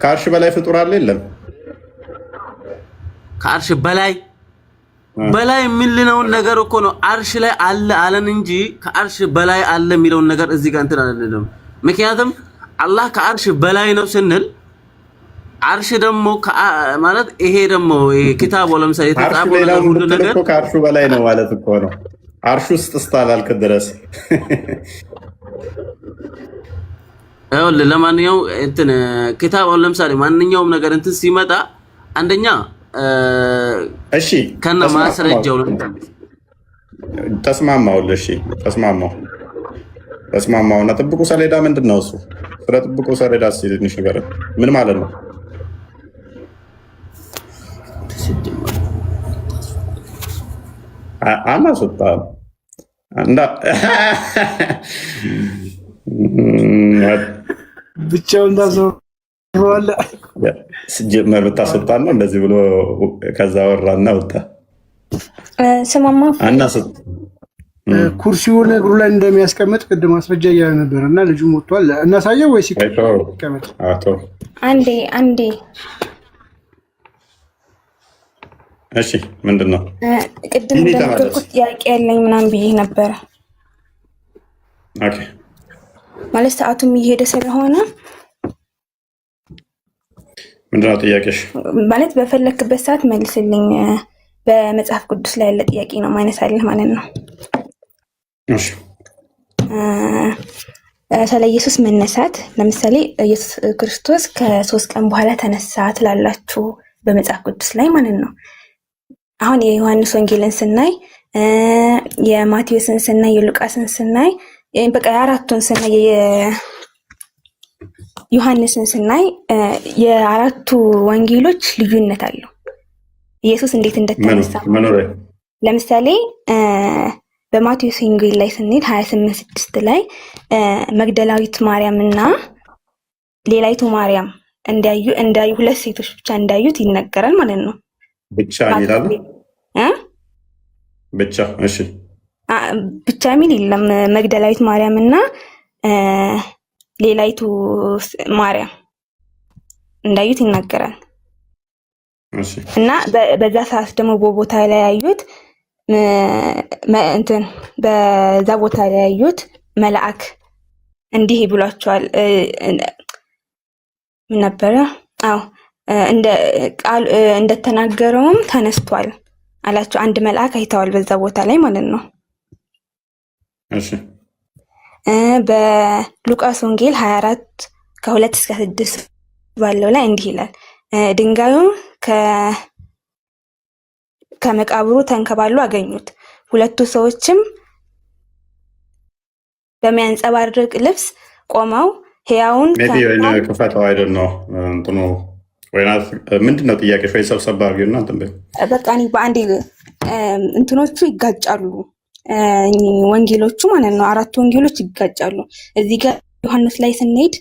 ከአርሽ በላይ ፍጡር አለ የለም? ከአርሽ በላይ የሚልነውን ነገር እኮ ነው አርሽ ላይ አለ አለን እንጂ ከአርሽ በላይ አለ የሚለውን ነገር እዚህ ጋር እንትን አይደለም። ምክንያቱም አላህ ከአርሽ በላይ ነው ስንል አርሽ ደግሞ ማለት ይሄ ደግሞ ኪታቡ ለምሳሌ የተጻፈው ነገር ሁሉ ነገር ከአርሹ በላይ ነው ማለት እኮ ነው። አርሽ ውስጥ እስታላልክ ድረስ ለማንኛውም እንትን ኪታቡ ለምሳሌ ማንኛውም ነገር እንትን ሲመጣ አንደኛ እሺ ከነ ማስረጃው ነው ተስማማው። እሺ ተስማማው እና ጥብቁ ሰሌዳ ምንድን ነው? እሱ ስለ ጥብቁ ሰሌዳ ትንሽ ነገር ምን ማለት ነው? አናስወጣ እንዳ ብቻው እንዳዘዋለ ሲጀመር ብታስወጣ ነው እንደዚህ ብሎ ከዛ ወራና ወጣ ስማማ አናስወጣ ኩርሲውን እግሩ ላይ እንደሚያስቀምጥ ቅድም ማስረጃ እያለ ነበር እና ልጁ ሞቷል። እናሳየው ወይስ ይቀመጥ? አንዴ እሺ ምንድን ነው ቅድም እንደነገርኩት ጥያቄ ያለኝ ምናምን ብዬ ነበረ። ኦኬ ማለት ሰዓቱም እየሄደ ስለሆነ ምንድን ነው ጥያቄሽ? ማለት በፈለክበት ሰዓት መልስልኝ። በመጽሐፍ ቅዱስ ላይ ያለ ጥያቄ ነው ማነሳለህ ማለት ነው። እሺ ስለ ኢየሱስ መነሳት ለምሳሌ ኢየሱስ ክርስቶስ ከ3 ቀን በኋላ ተነሳ ትላላችሁ በመጽሐፍ ቅዱስ ላይ ማለት ነው። አሁን የዮሐንስ ወንጌልን ስናይ የማቴዎስን ስናይ የሉቃስን ስናይ በቃ የአራቱን ስናይ የዮሐንስን ስናይ የአራቱ ወንጌሎች ልዩነት አለው። ኢየሱስ እንዴት እንደተነሳ ለምሳሌ በማቴዎስ ወንጌል ላይ ስንሄድ 28:6 ላይ መግደላዊት ማርያም እና ሌላይቱ ማርያም እንዳዩ ሁለት ሴቶች ብቻ እንዳዩት ይነገራል ማለት ነው። ብቻ ይላል ብቻ እሺ ብቻ የሚል የለም። መግደላዊት ማርያም እና ሌላይቱ ማርያም እንዳዩት ይናገራል። እሺ እና በዛ ሰዓት ደግሞ በቦታ ላይ ያዩት በዛ ቦታ ላይ ያዩት መልአክ እንዲህ ብሏቸዋል። ምን ነበረ? አዎ እንደተናገረውም ተነስቷል አላቸው። አንድ መልአክ አይተዋል በዛ ቦታ ላይ ማለት ነው። እሺ በሉቃስ ወንጌል 24:2-6 ባለው ላይ እንዲህ ይላል። ድንጋዩ ከመቃብሩ ተንከባሎ አገኙት። ሁለቱ ሰዎችም በሚያንጸባርቅ ልብስ ቆመው ሕያውን ክፈተው አይደል ነው እንትኑ ወይናት ምንድነው ጥያቄሽ? ወይ ሰብሰብ አድርጊውና እንትን በይ። በቃ እኔ በአንዴ እንትኖቹ ይጋጫሉ ወንጌሎቹ ማለት ነው። አራቱ ወንጌሎች ይጋጫሉ። እዚህ ጋር ዮሐንስ ላይ ስንሄድ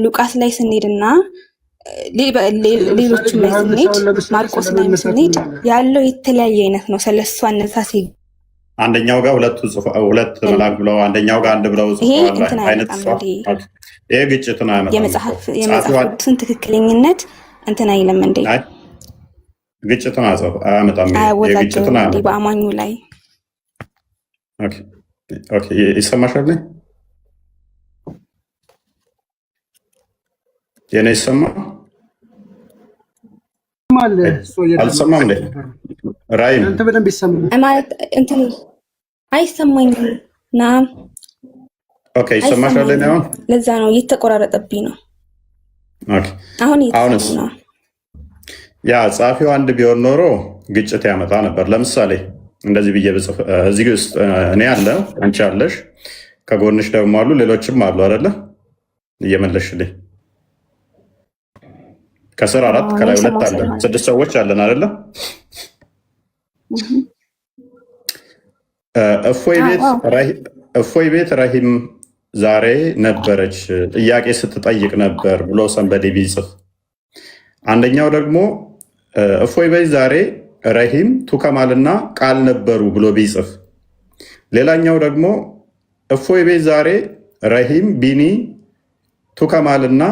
ሉቃስ ላይ ስንሄድና ሌሎቹ ላይ ስንሄድ ማርቆስ ላይ ስንሄድ ያለው የተለያየ አይነት ነው። ስለሱ አነሳሲ አንደኛው ጋር ሁለት መልአክ ብለው አንደኛው ጋር አንድ ብለው ጽፈዋል። አይነት ይሄ ግጭት ነው ያመጣው። የመጽሐፍ ቅዱስን ትክክለኛነት እንትን አይለም እንዴ? ግጭት ነው አያመጣም። ግጭት ነው በአማኙ ላይ። ኦኬ ይሰማሻል? የኔ ይሰማ አልሰማም እንዴ? ራይም አንተ በደንብ ይሰማል ማለት እንትን አይሰማኝም። ና ኦኬ ይሰማሻል? አሁን ለዛ ነው እየተቆራረጠብኝ ነው። ኦኬ አሁንስ ነው ያ ጻፊው አንድ ቢሆን ኖሮ ግጭት ያመጣ ነበር። ለምሳሌ እንደዚህ ብዬ ብጽፍ እዚህ ውስጥ እኔ አለ አንቺ አለሽ፣ ከጎንሽ ደግሞ አሉ ሌሎችም አሉ አይደለ? እየመለሽልኝ ከስር 4 ከላይ 2 አለ 6 ሰዎች አለን አይደለ? እፎይ ቤት ረሂም ዛሬ ነበረች ጥያቄ ስትጠይቅ ነበር ብሎ ሰንበዴ ቢጽፍ፣ አንደኛው ደግሞ እፎይ ቤት ዛሬ ረሂም ቱከማልና ቃል ነበሩ ብሎ ቢጽፍ፣ ሌላኛው ደግሞ እፎይ ቤት ዛሬ ረሂም ቢኒ ቱከማልና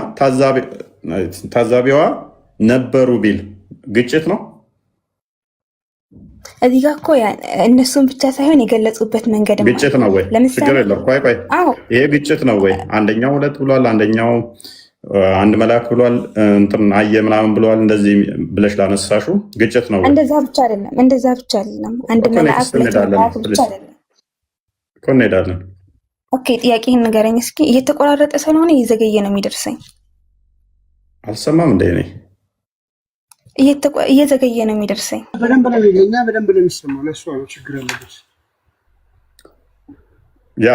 ታዛቢዋ ነበሩ ቢል ግጭት ነው። እዚህ ጋር እኮ እነሱን ብቻ ሳይሆን የገለጹበት መንገድ ግጭት ነው ወይ? ችግር የለም። ቆይ ይሄ ግጭት ነው ወይ? አንደኛው 2 ብሏል፣ አንደኛው አንድ መልአክ ብሏል፣ እንትን አየ ምናምን ብሏል። እንደዚህ ብለሽ ላነሳሹ ግጭት ነው ወይ? እንደዛ ብቻ አይደለም። አንድ መልአክ ብቻ አይደለም እኮ እንሄዳለን። ኦኬ ጥያቄህን ንገረኝ እስኪ። እየተቆራረጠ ስለሆነ እየዘገየ ነው የሚደርሰኝ። አልሰማም እንደ እኔ እየዘገየ ነው የሚደርሰኝ። በደንብ ነው የሚገኛ፣ በደንብ ነው የሚሰማው። ለእሱ ነው ችግር ያለበት። ያ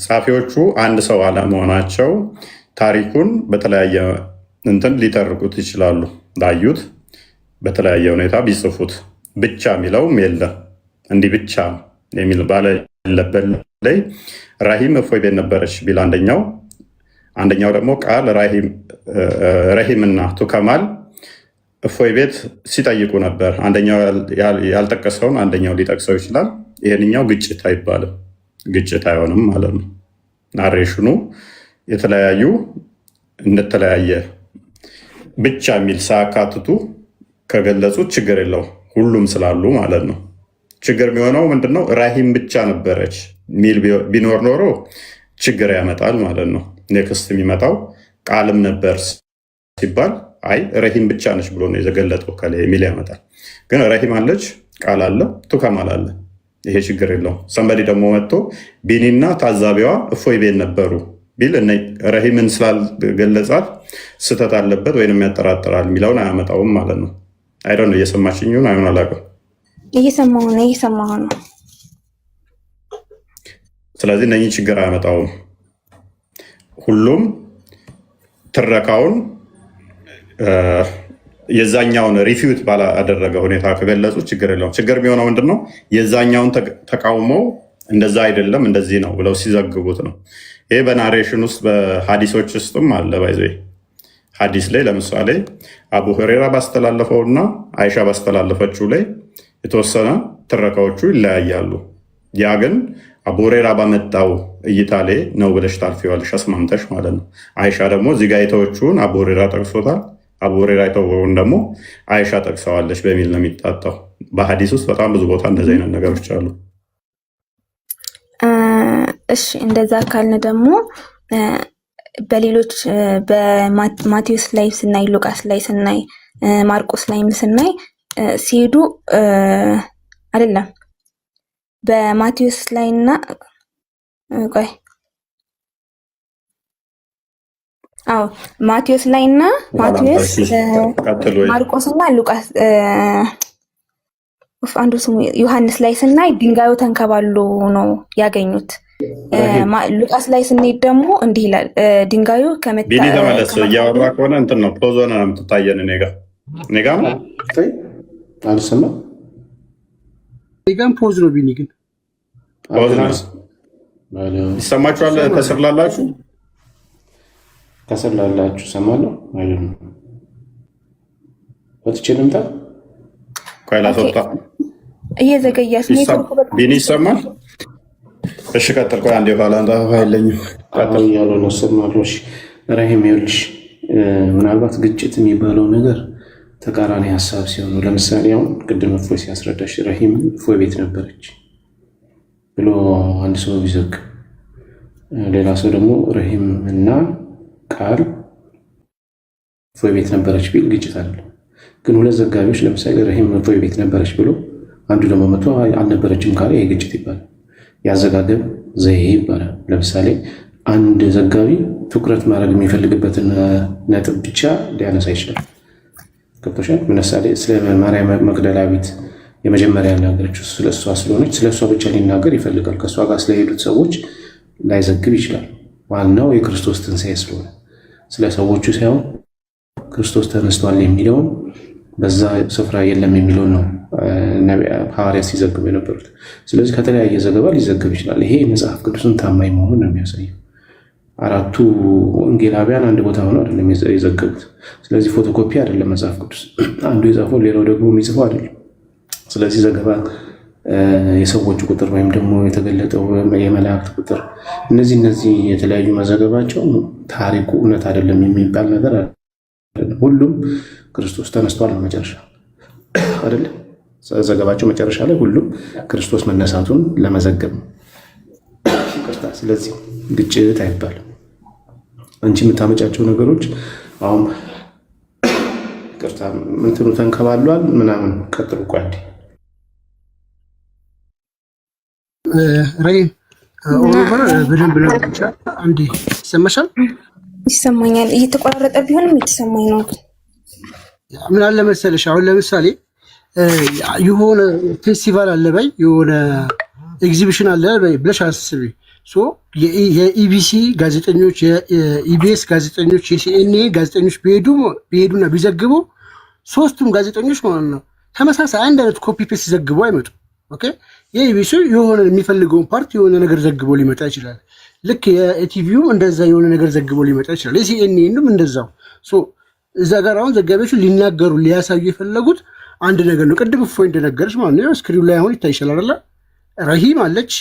ጻፊዎቹ አንድ ሰው አለመሆናቸው ታሪኩን በተለያየ እንትን ሊተርኩት ይችላሉ። ላዩት በተለያየ ሁኔታ ቢጽፉት ብቻ የሚለውም የለም። እንዲህ ብቻ የሚል ባለ ያለበት ላይ ራሂም እፎይ ቤት ነበረች ቢል አንደኛው ደግሞ ቃል ረሂምና ቱከማል እፎይ ቤት ሲጠይቁ ነበር። አንደኛው ያልጠቀሰውን አንደኛው ሊጠቅሰው ይችላል። ይሄንኛው ግጭት አይባልም፣ ግጭት አይሆንም ማለት ነው። ናሬሽኑ የተለያዩ እንደተለያየ ብቻ የሚል ሳያካትቱ ከገለጹት ችግር የለው፣ ሁሉም ስላሉ ማለት ነው። ችግር የሚሆነው ምንድነው? ራሂም ብቻ ነበረች ሚል ቢኖር ኖሮ ችግር ያመጣል ማለት ነው። ኔክስት የሚመጣው ቃልም ነበር ሲባል አይ ረሂም ብቻ ነች ብሎ ነው የዘገለጠው ከላይ የሚል ያመጣል። ግን ረሂም አለች፣ ቃል አለ፣ ቱከማል አለ። ይሄ ችግር የለውም። ሰንበዲ ደግሞ መጥቶ ቢኒና ታዛቢዋ እፎይ ቤት ነበሩ ቢል ረሂምን ስላልገለጻት ስህተት አለበት ወይም ያጠራጥራል የሚለውን አያመጣውም ማለት ነው። አይደ ነው እየሰማችኝ ይሁን አይሆን አላውቅም። እየሰማሁ ነው። ስለዚህ እነኚህ ችግር አያመጣውም። ሁሉም ትረካውን የዛኛውን ሪፊዩት ባላደረገ ሁኔታ ከገለጹ ችግር የለውም። ችግር የሚሆነው ምንድነው? የዛኛውን ተቃውመው እንደዛ አይደለም እንደዚህ ነው ብለው ሲዘግቡት ነው። ይሄ በናሬሽን ውስጥ በሀዲሶች ውስጥም አለ። ባይዘ ሀዲስ ላይ ለምሳሌ አቡ ሁሬራ ባስተላለፈው እና አይሻ ባስተላለፈችው ላይ የተወሰነ ትረካዎቹ ይለያያሉ። ያ ግን አቡ ሁሬራ ባመጣው እይታ ላይ ነው ብለሽ ታልፊዋለሽ አስማምተሽ ማለት ነው። አይሻ ደግሞ እዚህ ጋ የተዎቹን አቡ ሁሬራ ጠቅሶታል፣ አቡ ሁሬራ የተወውን ደግሞ አይሻ ጠቅሰዋለች በሚል ነው የሚጣጣው። በሀዲስ ውስጥ በጣም ብዙ ቦታ እንደዚህ አይነት ነገሮች አሉ። እሺ እንደዛ ካልን ደግሞ በሌሎች በማቴዎስ ላይ ስናይ፣ ሉቃስ ላይ ስናይ፣ ማርቆስ ላይም ስናይ ሲሄዱ አይደለም በማቴዎስ ላይና ማቴዎስ ላይና ማርቆስና ሉቃስ አንዱ ስሙ ዮሐንስ ላይ ስናይ ድንጋዩ ተንከባሎ ነው ያገኙት። ሉቃስ ላይ ስንሄድ ደግሞ እንዲህ ይላል ድንጋዩ ከመጣ ቢኒ ተመለስ። እያወራ ከሆነ እንትን ነው ፖዞና ነው የምትታየን። እኔ ጋ ነው አልሰማም። ቢጋም ፖዝ ነው። ቢኒ ግን ፖዝ ነው። ይሰማችኋል? ከስር ላላችሁ ሰማለሁ አይደል? ወጥቼ ልምጣ። ቆይ ላስወጣ። እየዘገያሽ ቢኒ ይሰማል? እሺ ቀጥል። ቆይ አንዴ ባላ አይለኝም ያሉ ነው ሰማሎሽ። ረሂም ይኸውልሽ፣ ምናልባት ግጭት የሚባለው ነገር ተቃራኒ ሀሳብ ሲሆኑ፣ ለምሳሌ አሁን ቅድም እፎይ ሲያስረዳሽ ረሂም እፎይ ቤት ነበረች ብሎ አንድ ሰው ቢዘግ፣ ሌላ ሰው ደግሞ ረሂም እና ቃል እፎይ ቤት ነበረች ቢል ግጭት አለ። ግን ሁለት ዘጋቢዎች ለምሳሌ ረሂም እፎይ ቤት ነበረች ብሎ አንዱ ደግሞ መጥቶ አልነበረችም ካለ ይሄ ግጭት ይባላል። ያዘጋገብ ዘዬ ይባላል። ለምሳሌ አንድ ዘጋቢ ትኩረት ማድረግ የሚፈልግበትን ነጥብ ብቻ ሊያነሳ ይችላል። ገብቶሻል? ለምሳሌ ስለ ማርያም መግደላዊት የመጀመሪያ ያናገረችው ስለ እሷ ስለሆነች ስለ እሷ ብቻ ሊናገር ይፈልጋል። ከእሷ ጋር ስለሄዱት ሰዎች ላይዘግብ ይችላል። ዋናው የክርስቶስ ትንሣኤ ስለሆነ ስለ ሰዎቹ ሳይሆን ክርስቶስ ተነስቷል የሚለውን በዛ ስፍራ የለም የሚለውን ነው ሐዋርያት ሲዘግቡ የነበሩት። ስለዚህ ከተለያየ ዘገባ ሊዘግብ ይችላል። ይሄ መጽሐፍ ቅዱስን ታማኝ መሆኑን ነው የሚያሳየው። አራቱ ወንጌላውያን አንድ ቦታ ሆነው አይደለም የዘገቡት። ስለዚህ ፎቶኮፒ አይደለም መጽሐፍ ቅዱስ፣ አንዱ የጻፈው ሌላው ደግሞ የሚጽፈው አይደለም። ስለዚህ ዘገባ የሰዎቹ ቁጥር ወይም ደግሞ የተገለጠው የመላእክት ቁጥር እነዚህ የተለያዩ መዘገባቸው ታሪኩ እውነት አይደለም የሚባል ነገር አይደለም። ሁሉም ክርስቶስ ተነስቷል ነው መጨረሻ አይደለም። ዘገባቸው መጨረሻ ላይ ሁሉም ክርስቶስ መነሳቱን ለመዘገብ ነው። ስለዚህ ግጭት አይባልም። አንቺ የምታመጫቸው ነገሮች አሁን ቅርታ ምንትኑ ተንከባሏል ምናምን ቀጥሉ። ቋንዴ ረሂም ኦቨር በደንብ ነው ብቻ አንዴ ይሰማሻል? ይሰማኛል። እየተቆራረጠ ቢሆንም የተሰማኝ ነው። ምን አለ መሰለሽ፣ አሁን ለምሳሌ የሆነ ፌስቲቫል አለ በይ፣ የሆነ ኤግዚቢሽን አለ በይ ብለሽ አስቢ። የኢቢሲ ጋዜጠኞች፣ የኢቢኤስ ጋዜጠኞች፣ የሲኤንኤ ጋዜጠኞች ቢሄዱና ቢዘግቡ ሶስቱም ጋዜጠኞች ማለት ነው ተመሳሳይ አንድ አይነት ኮፒ ፔስት ሲዘግቡ አይመጡም። ኦኬ የኢቢሲ የሆነ የሚፈልገውን ፓርት የሆነ ነገር ዘግቦ ሊመጣ ይችላል። ልክ የቲቪውም እንደዛ የሆነ ነገር ዘግቦ ሊመጣ ይችላል። የሲኤንኤንም እንደዛው። እዛ ጋር አሁን ዘጋቢዎቹ ሊናገሩ ሊያሳዩ የፈለጉት አንድ ነገር ነው። ቅድም እፎይ እንደነገረች ማለት ነው ስክሪኑ ላይ አሁን ይታይሻል አይደለ? ረሂም አለች፣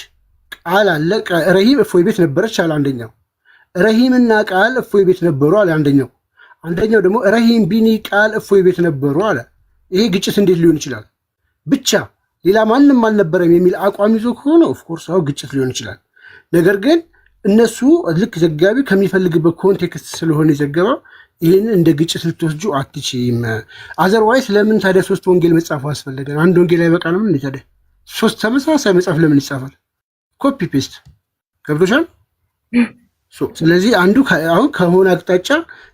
ቃል አለ። ረሂም እፎይ ቤት ነበረች አለ አንደኛው። ረሂምና ቃል እፎይ ቤት ነበሩ አለ አንደኛው። አንደኛው ደግሞ ረሂም ቢኒ ቃል እፎይ ቤት ነበሩ አለ። ይሄ ግጭት እንዴት ሊሆን ይችላል? ብቻ ሌላ ማንም አልነበረም የሚል አቋም ይዞ ከሆነ ኦፍኮርስ አሁን ግጭት ሊሆን ይችላል። ነገር ግን እነሱ ልክ ዘጋቢ ከሚፈልግበት ኮንቴክስት ስለሆነ የዘገበው ይህን እንደ ግጭት ልትወስጁ አትችይም። አዘርዋይስ ለምን ታዲያ 3 ወንጌል መጻፉ አስፈለገን? አንድ ወንጌል አይበቃንም እንዴ ታዲያ? 3 ተመሳሳይ መጽሐፍ ለምን ይጻፋል? ኮፒ ፔስት ገብቶሻል? ስለዚህ አንዱ አሁን ከሆነ አቅጣጫ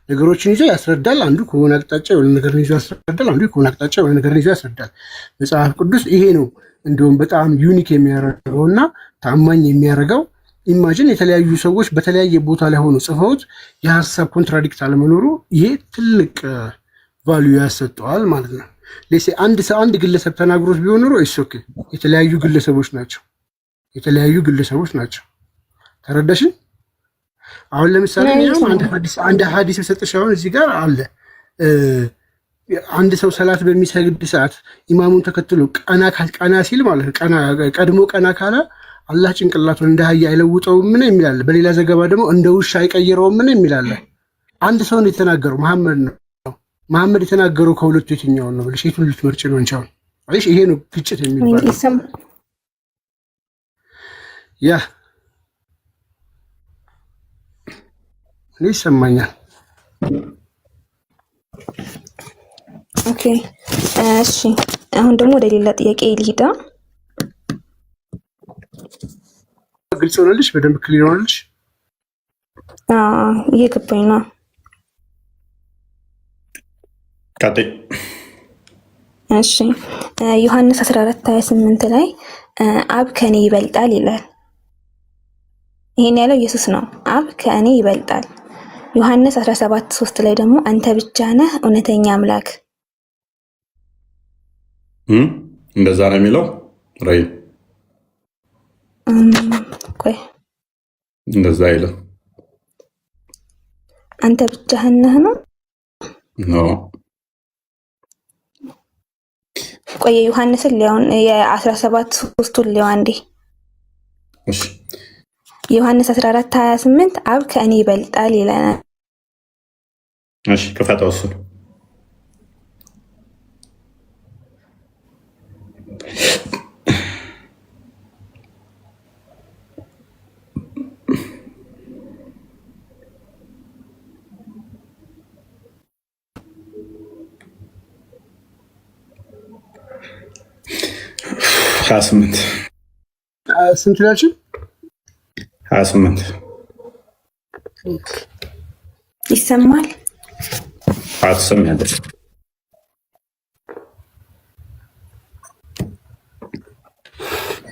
ነገሮችን ይዞ ያስረዳል፣ አንዱ ከሆነ አቅጣጫ የሆነ ነገር ይዞ ያስረዳል፣ አንዱ ከሆነ አቅጣጫ የሆነ ነገር ይዞ ያስረዳል። መጽሐፍ ቅዱስ ይሄ ነው እንደውም በጣም ዩኒክ የሚያደርገውና ታማኝ የሚያደርገው። ኢማጂን የተለያዩ ሰዎች በተለያየ ቦታ ላይ ሆኖ ጽፈውት የሀሳብ ኮንትራዲክት አለመኖሩ ይሄ ትልቅ ቫልዩ ያሰጠዋል ማለት ነው። ለሴ አንድ ግለሰብ ተናግሮት ቢሆን ኖሮ ኦኬ፣ የተለያዩ ግለሰቦች ናቸው። ተረዳሽን? አሁን ለምሳሌ አንድ ሐዲስ በሰጠሽ አሁን እዚህ ጋር አለ። አንድ ሰው ሰላት በሚሰግድ ሰዓት ኢማሙን ተከትሎ ቀና ሲል ማለት ነው፣ ቀድሞ ቀና ካለ አላህ ጭንቅላቱን እንደ አህያ አይለውጠውም ምን የሚላል። በሌላ ዘገባ ደግሞ እንደ ውሻ አይቀይረውም ምን የሚላል። አንድ ሰው ነው የተናገረው፣ መሐመድ ነው። መሐመድ የተናገረው ከሁለቱ የትኛውን ነው ብለሽ የቱን ልትመርጪ ነው? እንቻው አይሽ ይሄ ነው ግጭት የሚባለው። ያ እኔ ይሰማኛል። ኦኬ እሺ፣ አሁን ደግሞ ወደ ሌላ ጥያቄ ልሂዳ። ግልጽ ሆነልሽ? በደንብ ክሊር ሆነልሽ? እየገባኝ ነው። እሺ ዮሐንስ 14:28 ላይ አብ ከኔ ይበልጣል ይላል። ይሄን ያለው ኢየሱስ ነው። አብ ከእኔ ይበልጣል። ዮሐንስ 17:3 ላይ ደግሞ አንተ ብቻ ነህ እውነተኛ አምላክ። እንደዛ ነው የሚለው ራይ ቆይ እንደዛ አይልም። አንተ ብቻህን ነህ ነው? ቆይ ዮሐንስን ሊያውን የ17:3ቱን ሊያው አንዴ። እሺ ዮሐንስ 14:28 አብ ከእኔ ይበልጣል ይለናል። እሺ ክፈተው እሱን። ስንት ላችሁ? 28 ይሰማል? አትሰሚያለሽ?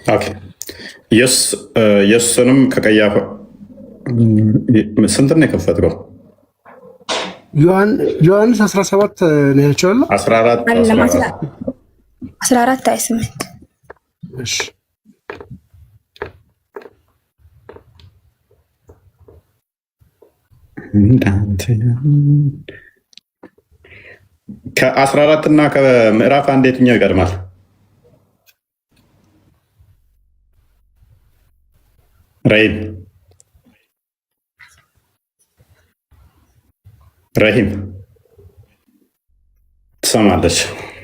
ኦኬ ኢየሱስንም ከቀያፋ ስንት ነው የከፈትከው? ዮሐንስ 17 ነው ያልቻለ 14:28 እሺ ከ14 እና ከምዕራፍ አንድ የትኛው ይቀድማል? ረሂም ትሰማለች?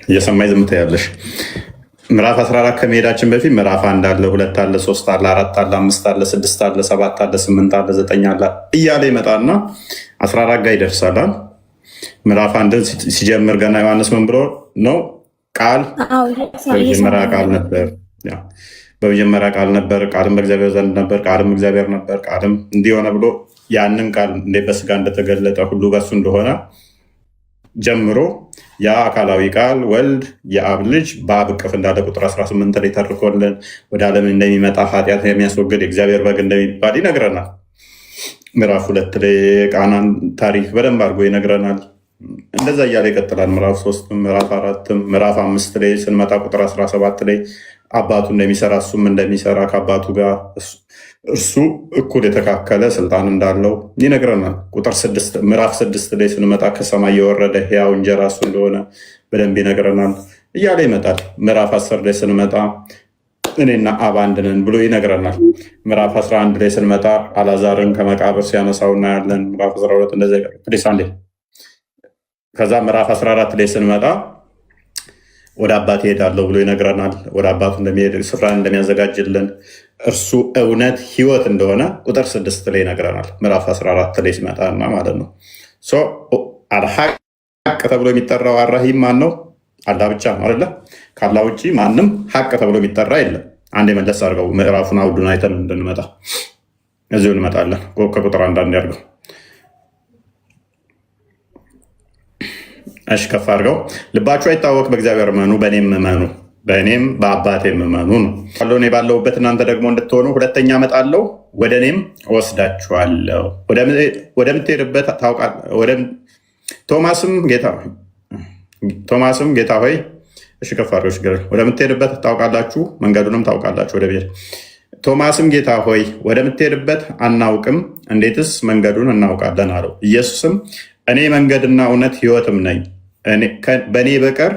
እየሰማኝ ዝም ትያለሽ? ምዕራፍ 14 ከመሄዳችን በፊት ምዕራፍ 1 አለ፣ 2 አለ፣ 3 አለ፣ 4 አለ፣ 5 አለ፣ 6 አለ፣ 7 አለ፣ 8 አለ፣ 9 አለ እያለ ይመጣና 14 ጋር ይደርሳል። ምዕራፍ 1 ሲጀምር ገና ዮሐንስ ምን ብሎ ነው? ቃል በመጀመሪያ ቃል ነበር፣ በመጀመሪያ ቃል ነበር፣ ቃልም በእግዚአብሔር ዘንድ ነበር፣ ቃልም እግዚአብሔር ነበር፣ ቃልም እንዲሆነ ብሎ ያንን ቃል በስጋ እንደተገለጠ ሁሉ በሱ እንደሆነ ጀምሮ ያ አካላዊ ቃል ወልድ የአብ ልጅ በአብ እቅፍ እንዳለ ቁጥር 18 ላይ ተርኮልን ወደ ዓለም እንደሚመጣ ኃጢአት የሚያስወግድ የእግዚአብሔር በግ እንደሚባል ይነግረናል። ምዕራፍ 2 ላይ ቃናን ታሪክ በደንብ አድርጎ ይነግረናል። እንደዛ እያለ ይቀጥላል። ምዕራፍ 3 ምዕራፍ 4 ምዕራፍ 5 ላይ ስንመጣ ቁጥር 17 ላይ አባቱ እንደሚሰራ እሱም እንደሚሰራ ከአባቱ ጋር እርሱ እኩል የተካከለ ስልጣን እንዳለው ይነግረናል። ቁጥር 6 ምዕራፍ 6 ላይ ስንመጣ ከሰማይ የወረደ ሕያው እንጀራ እሱ እንደሆነ በደንብ ይነግረናል እያለ ይመጣል። ምዕራፍ 10 ላይ ስንመጣ እኔና አብ አንድ ነን ብሎ ይነግረናል። ምዕራፍ 11 ላይ ስንመጣ አልዓዛርን ከመቃብር ሲያነሳው እናያለን። ምዕራፍ 12 እንደዚ ፕሊስ አንዴ። ከዛ ምዕራፍ 14 ላይ ስንመጣ ወደ አባት ይሄዳለሁ ብሎ ይነግረናል። ወደ አባቱ እንደሚሄድ ስፍራን እንደሚያዘጋጅልን እርሱ እውነት ሕይወት እንደሆነ ቁጥር 6 ላይ ይነግረናል። ምዕራፍ 14 ላይ ሲመጣና ማለት ነው። አልሐቅ ተብሎ የሚጠራው አራሂም ማን ነው? አላህ ብቻ ነው አይደለ? ከአላህ ውጭ ማንም ሐቅ ተብሎ የሚጠራ የለም። አንድ የመለስ አድርገው ምዕራፉን አውዱን አይተን እንድንመጣ እዚሁ እንመጣለን። ከቁጥር አንዳንድ ያድርገው። እሺ ከፍ አድርገው። ልባችሁ አይታወክ፣ በእግዚአብሔር እመኑ፣ በእኔም እመኑ፣ በእኔም በአባቴም እመኑ ነው። እኔ ባለሁበት እናንተ ደግሞ እንድትሆኑ ሁለተኛ እመጣለሁ፣ ወደ እኔም እወስዳችኋለሁ። ወደምትሄድበት ታውቃለህ። ቶማስም ጌታ ሆይ፣ እሺ ከፍ አድርገው ችግር ወደምትሄድበት ታውቃላችሁ፣ መንገዱንም ታውቃላችሁ። ወደ ቤት ቶማስም ጌታ ሆይ ወደምትሄድበት አናውቅም፣ እንዴትስ መንገዱን እናውቃለን አለው። ኢየሱስም እኔ መንገድና እውነት ሕይወትም ነኝ፣ በእኔ በቀር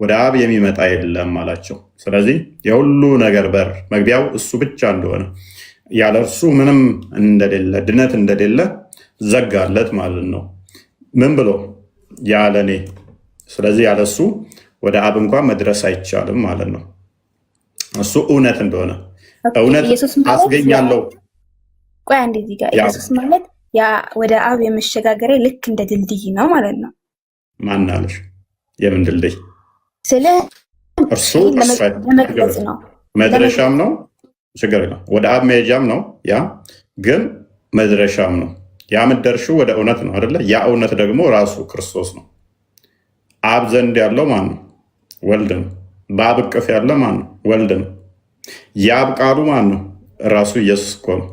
ወደ አብ የሚመጣ የለም አላቸው። ስለዚህ የሁሉ ነገር በር መግቢያው እሱ ብቻ እንደሆነ ያለ እርሱ ምንም እንደሌለ ድነት እንደሌለ ዘጋለት ማለት ነው። ምን ብሎ? ያለ እኔ። ስለዚህ ያለ እሱ ወደ አብ እንኳን መድረስ አይቻልም ማለት ነው። እሱ እውነት እንደሆነ እውነት አስገኛለሁ። ቆይ አንዴ እዚህ ጋር ኢየሱስ ማለት ያ ወደ አብ የመሸጋገሪያ ልክ እንደ ድልድይ ነው ማለት ነው። ማን አለሽ? የምን ድልድይ? ስለ እርሱ ለመግለጽ ነው፣ መድረሻም ነው። ችግር የለም። ወደ አብ መሄጃም ነው። ያ ግን መድረሻም ነው። ያ የምትደርሺው ወደ እውነት ነው አይደለ? ያ እውነት ደግሞ ራሱ ክርስቶስ ነው። አብ ዘንድ ያለው ማን ነው? ወልድ ነው። በአብ እቅፍ ያለ ማን ነው? ወልድ ነው። የአብ ቃሉ ማን ነው? ራሱ ኢየሱስ እኮ ነው።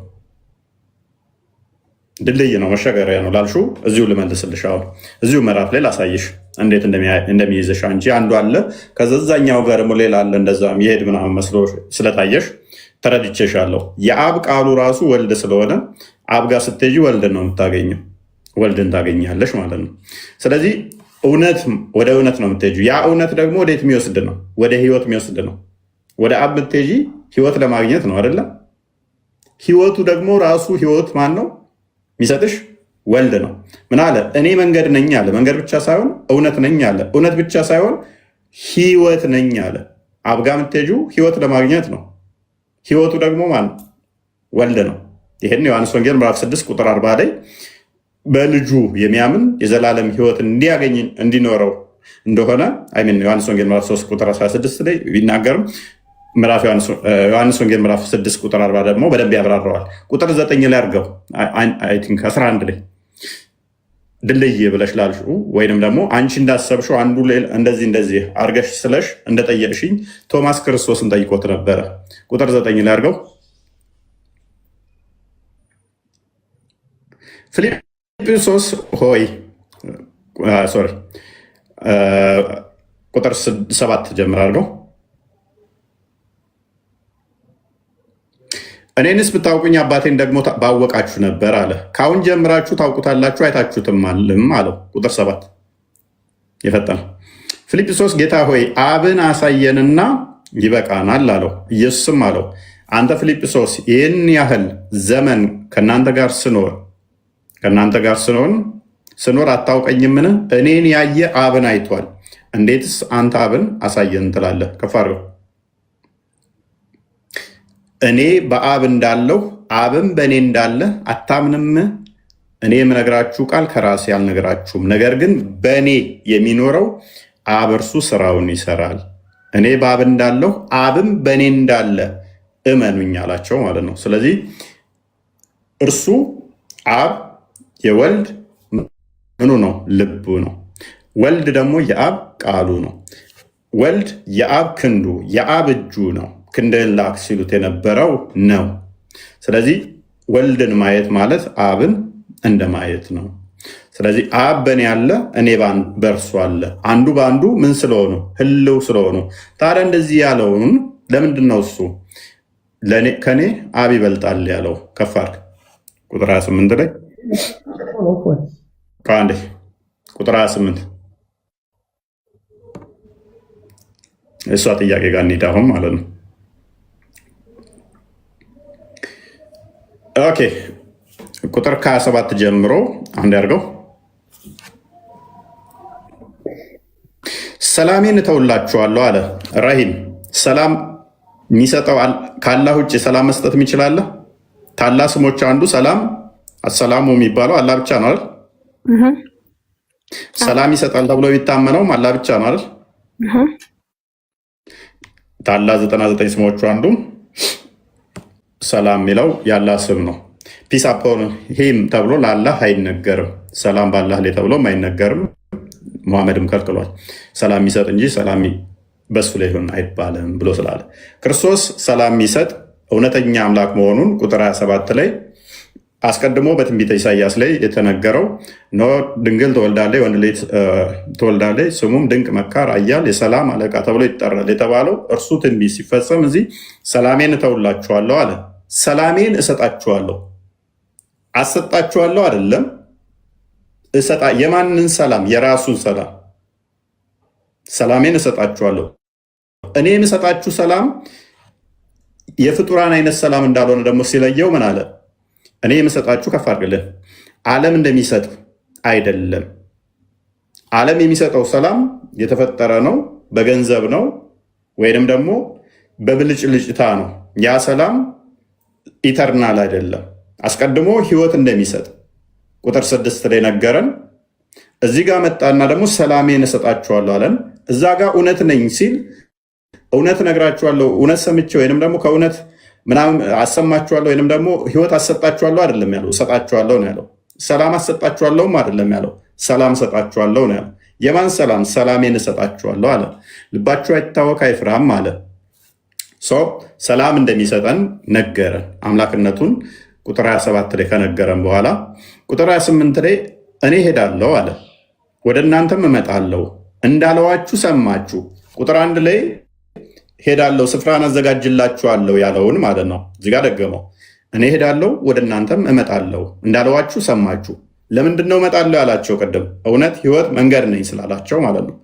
ድልድይ ነው፣ መሸጋገሪያ ነው ላልሹ እዚሁ ልመልስልሽ። አሁን እዚሁ ምዕራፍ ላይ ላሳይሽ እንዴት እንደሚይዝሽ። አንቺ አንዱ አለ ከዛኛው ጋር ደግሞ ሌላ አለ፣ እንደዛ የሄድ ምናምን መስሎ ስለታየሽ ተረድቼሻለሁ። የአብ ቃሉ ራሱ ወልድ ስለሆነ አብ ጋር ስትሄጂ ወልድን ነው የምታገኘው፣ ወልድን ታገኛለሽ ማለት ነው። ስለዚህ ወደ እውነት ነው የምትሄጂው። ያ እውነት ደግሞ ወዴት የሚወስድ ነው? ወደ ህይወት የሚወስድ ነው። ወደ አብ የምትሄጂ ህይወት ለማግኘት ነው አይደለም? ህይወቱ ደግሞ ራሱ ህይወት ማን ነው የሚሰጥሽ? ወልድ ነው። ምን አለ? እኔ መንገድ ነኝ አለ። መንገድ ብቻ ሳይሆን እውነት ነኝ አለ። እውነት ብቻ ሳይሆን ህይወት ነኝ አለ። አብ ጋር የምትሄጂው ህይወት ለማግኘት ነው። ህይወቱ ደግሞ ማን? ወልድ ነው። ይህን ዮሐንስ ወንጌል ምዕራፍ 6 ቁጥር 40 ላይ በልጁ የሚያምን የዘላለም ህይወት እንዲያገኝ እንዲኖረው እንደሆነ ዮሐንስ ወንጌል ምዕራፍ 3 ቁጥር 16 ላይ ቢናገርም ዮሐንስ ወንጌል ምዕራፍ 6 ቁጥር 40 ደግሞ በደንብ ያብራረዋል። ቁጥር 9 ላይ አድርገው 11 ላይ ድልድይ ብለሽ ላልሽው ወይንም ደግሞ አንቺ እንዳሰብሽው አንዱ እንደዚህ አርገሽ ስለሽ እንደጠየቅሽኝ ቶማስ ክርስቶስን ጠይቆት ነበረ። ቁጥር 9 ላይ አድርገው ፊልጵስዩስ ሆይ ቁጥር 7 ጀምር አድርገው እኔንስ ብታውቁኝ አባቴን ደግሞ ባወቃችሁ ነበር አለ። ካሁን ጀምራችሁ ታውቁታላችሁ አይታችሁትም አለው። ቁጥር 7 የፈጠነ ፊልጵስዩስ ጌታ ሆይ አብን አሳየንና ይበቃናል አለው። ኢየሱስም አለው አንተ ፊልጵስዩስ ይህን ያህል ዘመን ከእናንተ ጋር ስኖር አታውቀኝምን? እኔን ያየ አብን አይቷል። እንዴትስ አንተ አብን አሳየን ትላለህ? ከፍ አድርገው። እኔ በአብ እንዳለሁ አብም በእኔ እንዳለ አታምንም? እኔ የምነግራችሁ ቃል ከራሴ አልነግራችሁም፣ ነገር ግን በእኔ የሚኖረው አብ እርሱ ስራውን ይሰራል። እኔ በአብ እንዳለሁ አብም በእኔ እንዳለ እመኑኝ አላቸው ማለት ነው። ስለዚህ እርሱ አብ የወልድ ምኑ ነው? ልቡ ነው። ወልድ ደግሞ የአብ ቃሉ ነው። ወልድ የአብ ክንዱ፣ የአብ እጁ ነው። ክንድህን ላክ ሲሉት የነበረው ነው። ስለዚህ ወልድን ማየት ማለት አብን እንደ ማየት ነው። ስለዚህ አብ በእኔ አለ፣ እኔ በእርሱ አለ። አንዱ በአንዱ ምን ስለሆኑ? ህልው ስለሆኑ። ታዲያ እንደዚህ ያለውን ለምንድን ነው እሱ ከኔ አብ ይበልጣል ያለው? ከፍ አድርግ። ቁጥር 28 ላይ ከአንዴ ቁጥር 28 እሷ ጥያቄ ጋር እንሂድ አሁን ማለት ነው። ኦኬ ቁጥር ከ27 ጀምሮ አንድ ያድርገው። ሰላሜን እተውላችኋለሁ አለ። ራሂም ሰላም የሚሰጠው ከአላህ ውጭ ሰላም መስጠት የሚችላለ? ታላ ስሞች አንዱ ሰላም አሰላሙ የሚባለው አላህ ብቻ ነው አይደል? ሰላም ይሰጣል ተብሎ የሚታመነው አላህ ብቻ ነው አይደል? ከአላህ 99 ስሞቹ አንዱ ሰላም የሚለው የአላህ ስም ነው። ፒስ አፖን ሂም ተብሎ ለአላህ አይነገርም። ሰላም በአላህ ላይ ተብሎም አይነገርም። ሙሐመድም ከልክሏል። ሰላም የሚሰጥ እንጂ ሰላም በሱ ላይ ይሁን አይባልም ብሎ ስላለ ክርስቶስ ሰላም የሚሰጥ እውነተኛ አምላክ መሆኑን ቁጥር 27 ላይ አስቀድሞ በትንቢተ ኢሳያስ ላይ የተነገረው ኖ ድንግል ትወልዳለች፣ ወንድ ልጅ ትወልዳለች፣ ስሙም ድንቅ መካር፣ ኃያል፣ የሰላም አለቃ ተብሎ ይጠራል የተባለው እርሱ ትንቢት ሲፈጸም እዚህ ሰላሜን እተውላችኋለሁ አለ። ሰላሜን እሰጣችኋለሁ፣ አሰጣችኋለሁ አይደለም። የማንን ሰላም? የራሱን ሰላም። ሰላሜን እሰጣችኋለሁ። እኔ የምሰጣችሁ ሰላም የፍጡራን አይነት ሰላም እንዳልሆነ ደግሞ ሲለየው ምን አለ? እኔ የምሰጣችሁ ከፍ አድርግልን ዓለም እንደሚሰጥ አይደለም። ዓለም የሚሰጠው ሰላም የተፈጠረ ነው፣ በገንዘብ ነው፣ ወይንም ደግሞ በብልጭልጭታ ነው። ያ ሰላም ኢተርናል አይደለም። አስቀድሞ ህይወት እንደሚሰጥ ቁጥር 6 ላይ ነገረን። እዚህ ጋር መጣና ደግሞ ሰላሜን እሰጣችኋለሁ አለን። እዛ ጋር እውነት ነኝ ሲል እውነት እነግራችኋለሁ፣ እውነት ሰምቼ ወይንም ደግሞ ከእውነት ምናምን አሰማችኋለሁ ወይንም ደግሞ ህይወት አሰጣችኋለሁ አይደለም ያለው፣ እሰጣችኋለሁ ነው ያለው። ሰላም አሰጣችኋለሁም አይደለም ያለው፣ ሰላም እሰጣችኋለሁ ነው ያለው። የማን ሰላም? ሰላሜን እሰጣችኋለሁ አለ። ልባችሁ አይታወክ አይፍራም አለ። ሰላም እንደሚሰጠን ነገረን አምላክነቱን ቁጥር 27 ላይ ከነገረን በኋላ ቁጥር 28 ላይ እኔ ሄዳለሁ አለ፣ ወደ እናንተም እመጣለሁ እንዳለዋችሁ ሰማችሁ። ቁጥር 1 ላይ ሄዳለሁ ስፍራን አዘጋጅላችኋለሁ ያለውን ማለት ነው። እዚጋ ደገመው። እኔ ሄዳለሁ ወደ እናንተም እመጣለሁ እንዳለዋችሁ ሰማችሁ። ለምንድን ነው እመጣለሁ ያላቸው? ቅድም እውነት፣ ህይወት፣ መንገድ ነኝ ስላላቸው ማለት ነው።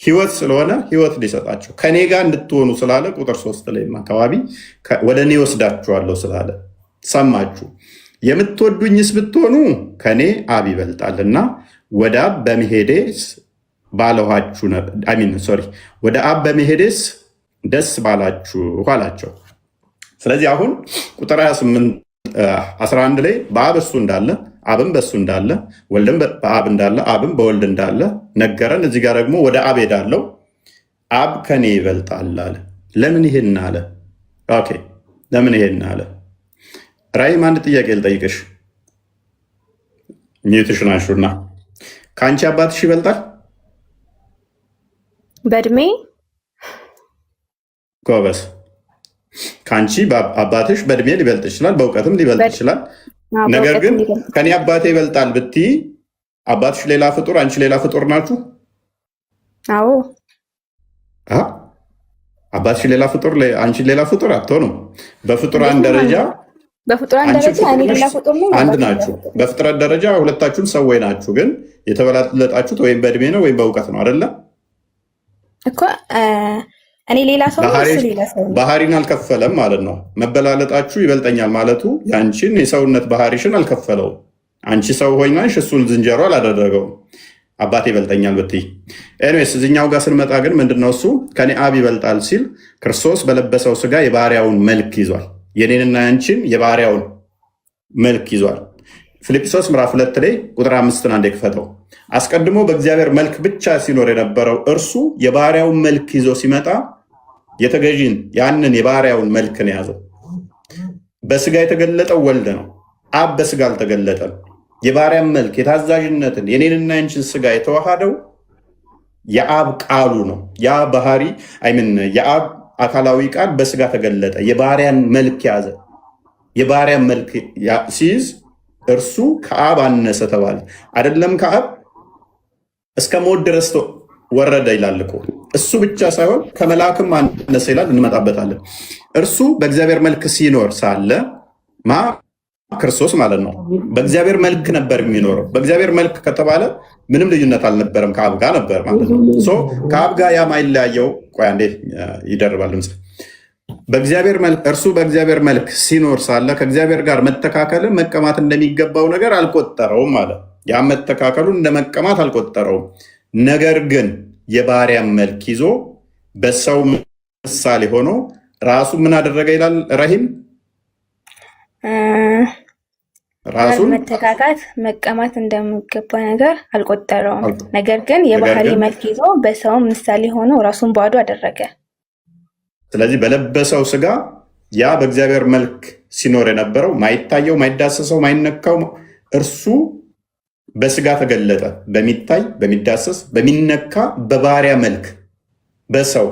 ህይወት ስለሆነ ህይወት ሊሰጣቸው ከኔ ጋር እንድትሆኑ ስላለ ቁጥር 3 ላይ አካባቢ ወደ እኔ ወስዳችኋለሁ ስላለ ሰማችሁ። የምትወዱኝስ ብትሆኑ ከኔ አብ ይበልጣልና ወደ አብ በመሄዴስ ባለኋችሁ ወደ አብ በመሄዴስ ደስ ባላችሁ አላቸው። ስለዚህ አሁን ቁጥር 11 ላይ በአብ እሱ እንዳለ አብም በእሱ እንዳለ ወልድም በአብ እንዳለ አብም በወልድ እንዳለ ነገረን። እዚህ ጋር ደግሞ ወደ አብ ሄዳለሁ አብ ከኔ ይበልጣል አለ። ለምን ይሄን አለ? ኦኬ ለምን ይሄን አለ? ራይም አንድ ጥያቄ ልጠይቅሽ። ኒውትሪሽን አንሹና ከአንቺ አባትሽ ይበልጣል በእድሜ? ጎበስ። ከአንቺ አባትሽ በእድሜ ሊበልጥ ይችላል፣ በእውቀትም ሊበልጥ ይችላል። ነገር ግን ከኔ አባቴ ይበልጣል ብትይ አባትሽ ሌላ ፍጡር፣ አንቺ ሌላ ፍጡር ናችሁ? አዎ። አባትሽ ሌላ ፍጡር፣ አንቺ ሌላ ፍጡር አትሆኑም። በፍጡራን ደረጃ አንድ ናችሁ። በፍጥረት ደረጃ ሁለታችሁም ሰዎች ናችሁ። ግን የተበላለጣችሁት ወይም በእድሜ ነው ወይም በእውቀት ነው አይደለም እኮ። እኔ ሌላ ሰው ባህሪን አልከፈለም ማለት ነው። መበላለጣችሁ ይበልጠኛል ማለቱ የአንቺን የሰውነት ባህሪሽን አልከፈለውም። አንቺ ሰው ሆኛሽ እሱን ዝንጀሮ አላደረገውም። አባቴ ይበልጠኛል ብትይ። ኤኒዌይስ እዚኛው ጋር ስንመጣ ግን ምንድነው እሱ ከኔ አብ ይበልጣል ሲል ክርስቶስ በለበሰው ስጋ የባሪያውን መልክ ይዟል። የኔንና ያንቺን የባሪያውን መልክ ይዟል። ፊልጵስዩስ ምዕራፍ 2 ላይ ቁጥር 5 አንዴ ክፈተው። አስቀድሞ በእግዚአብሔር መልክ ብቻ ሲኖር የነበረው እርሱ የባሪያውን መልክ ይዞ ሲመጣ የተገዢን ያንን የባሪያውን መልክ ነው የያዘው። በስጋ የተገለጠው ወልድ ነው። አብ በስጋ አልተገለጠም። የባሪያን መልክ የታዛዥነትን የኔንና ያንቺን ስጋ የተዋሃደው የአብ ቃሉ ነው። ያ ባህሪ የአብ አካላዊ ቃል በስጋ ተገለጠ። የባሪያን መልክ ያዘ። የባሪያን መልክ ሲይዝ እርሱ ከአብ አነሰ ተባለ። አይደለም ከአብ እስከ ሞት ድረስ ወረደ ይላል እኮ። እሱ ብቻ ሳይሆን ከመላክም አነሰ ይላል። እንመጣበታለን። እርሱ በእግዚአብሔር መልክ ሲኖር ሳለ ክርስቶስ ማለት ነው በእግዚአብሔር መልክ ነበር የሚኖረው። በእግዚአብሔር መልክ ከተባለ ምንም ልዩነት አልነበረም፣ ከአብ ጋር ነበር ማለት ነው። ከአብ ጋር ያ ማይለያየው ቆይ አንዴ ይደርባል ድምፅ። እርሱ በእግዚአብሔር መልክ ሲኖር ሳለ ከእግዚአብሔር ጋር መተካከልን መቀማት እንደሚገባው ነገር አልቆጠረውም ማለት ያ መተካከሉን እንደ መቀማት አልቆጠረውም። ነገር ግን የባሪያን መልክ ይዞ በሰው ምሳሌ ሆኖ ራሱ ምን አደረገ ይላል ረሂም ራሱን መተካካት መቀማት እንደሚገባ ነገር አልቆጠረውም። ነገር ግን የባህሪ መልክ ይዞ በሰው ምሳሌ ሆኖ ራሱን ባዶ አደረገ። ስለዚህ በለበሰው ስጋ ያ በእግዚአብሔር መልክ ሲኖር የነበረው ማይታየው፣ ማይዳሰሰው፣ ማይነካው እርሱ በስጋ ተገለጠ። በሚታይ በሚዳሰስ በሚነካ በባሪያ መልክ በሰው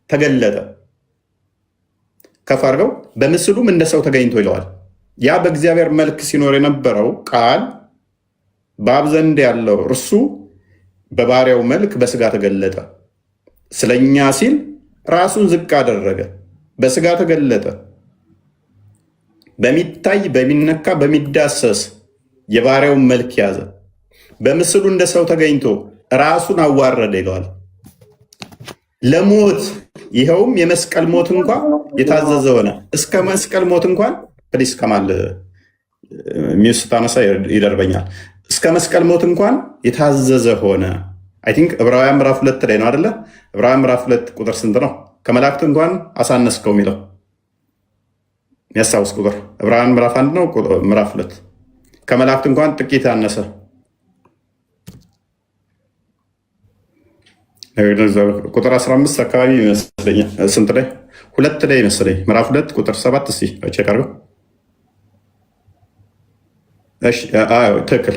ተገለጠ። ከፍ አድርገው በምስሉም እንደ ሰው ተገኝቶ ይለዋል። ያ በእግዚአብሔር መልክ ሲኖር የነበረው ቃል በአብ ዘንድ ያለው እርሱ በባሪያው መልክ በስጋ ተገለጠ። ስለኛ ሲል ራሱን ዝቅ አደረገ፣ በስጋ ተገለጠ። በሚታይ በሚነካ በሚዳሰስ የባሪያውን መልክ ያዘ። በምስሉ እንደ ሰው ተገኝቶ ራሱን አዋረደ ይለዋል ለሞት፣ ይኸውም የመስቀል ሞት እንኳ የታዘዘ ሆነ። እስከ መስቀል ሞት እንኳን ፕሊስ ከማል ሚውስ ታነሳ ይደርበኛል። እስከ መስቀል ሞት እንኳን የታዘዘ ሆነ። አይ ቲንክ ዕብራውያን ምዕራፍ 2 ላይ ነው አይደለ? ዕብራውያን ምዕራፍ 2 ቁጥር ስንት ነው? ከመላእክት እንኳን አሳነስከው የሚለው የሚያስታውስ ቁጥር ዕብራውያን ምዕራፍ 1 ነው። ምዕራፍ 2 ከመላእክት እንኳን ጥቂት ያነሰ ቁጥር 15 አካባቢ ይመስለኛል። ስንት ላይ? 2 ላይ ይመስለኝ። ምዕራፍ 2 ቁጥር 7 እስኪ ቼክ አድርገው። ትክክል።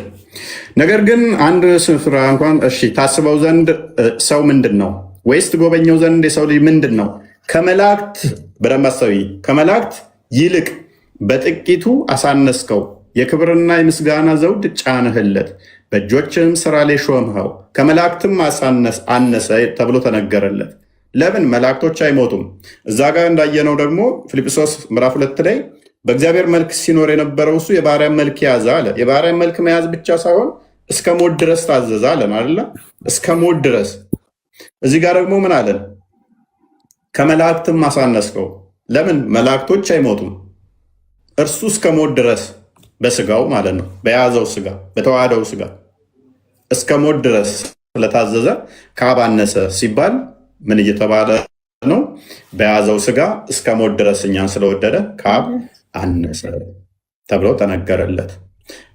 ነገር ግን አንድ ስፍራ እንኳን ታስበው ዘንድ ሰው ምንድን ነው? ወይስ ትጎበኘው ዘንድ የሰው ልጅ ምንድን ነው? ከመላእክት በደንብ አስተውይ። ከመላእክት ይልቅ በጥቂቱ አሳነስከው፣ የክብርና የምስጋና ዘውድ ጫንህለት፣ በእጆችህም ስራ ላይ ሾምኸው፣ ከመላእክትም አነሰ ተብሎ ተነገረለት። ለምን? መላእክቶች አይሞቱም። እዛ ጋር እንዳየነው ደግሞ ፊልጵስዩስ ምዕራፍ 2 ላይ በእግዚአብሔር መልክ ሲኖር የነበረው እሱ የባሪያን መልክ ያዘ አለ። የባሪያን መልክ መያዝ ብቻ ሳይሆን እስከ ሞት ድረስ ታዘዘ አለን አይደለ? እስከ ሞት ድረስ። እዚህ ጋር ደግሞ ምን አለን? ከመላእክትም አሳነስከው። ለምን? መላእክቶች አይሞቱም። እርሱ እስከ ሞት ድረስ በስጋው ማለት ነው፣ በያዘው ስጋ፣ በተዋህደው ስጋ እስከ ሞት ድረስ ስለታዘዘ ከአብ አነሰ ሲባል ምን እየተባለ ነው? በያዘው ስጋ እስከ ሞት ድረስ እኛን ስለወደደ ከአብ አነሰ ተብሎ ተነገረለት።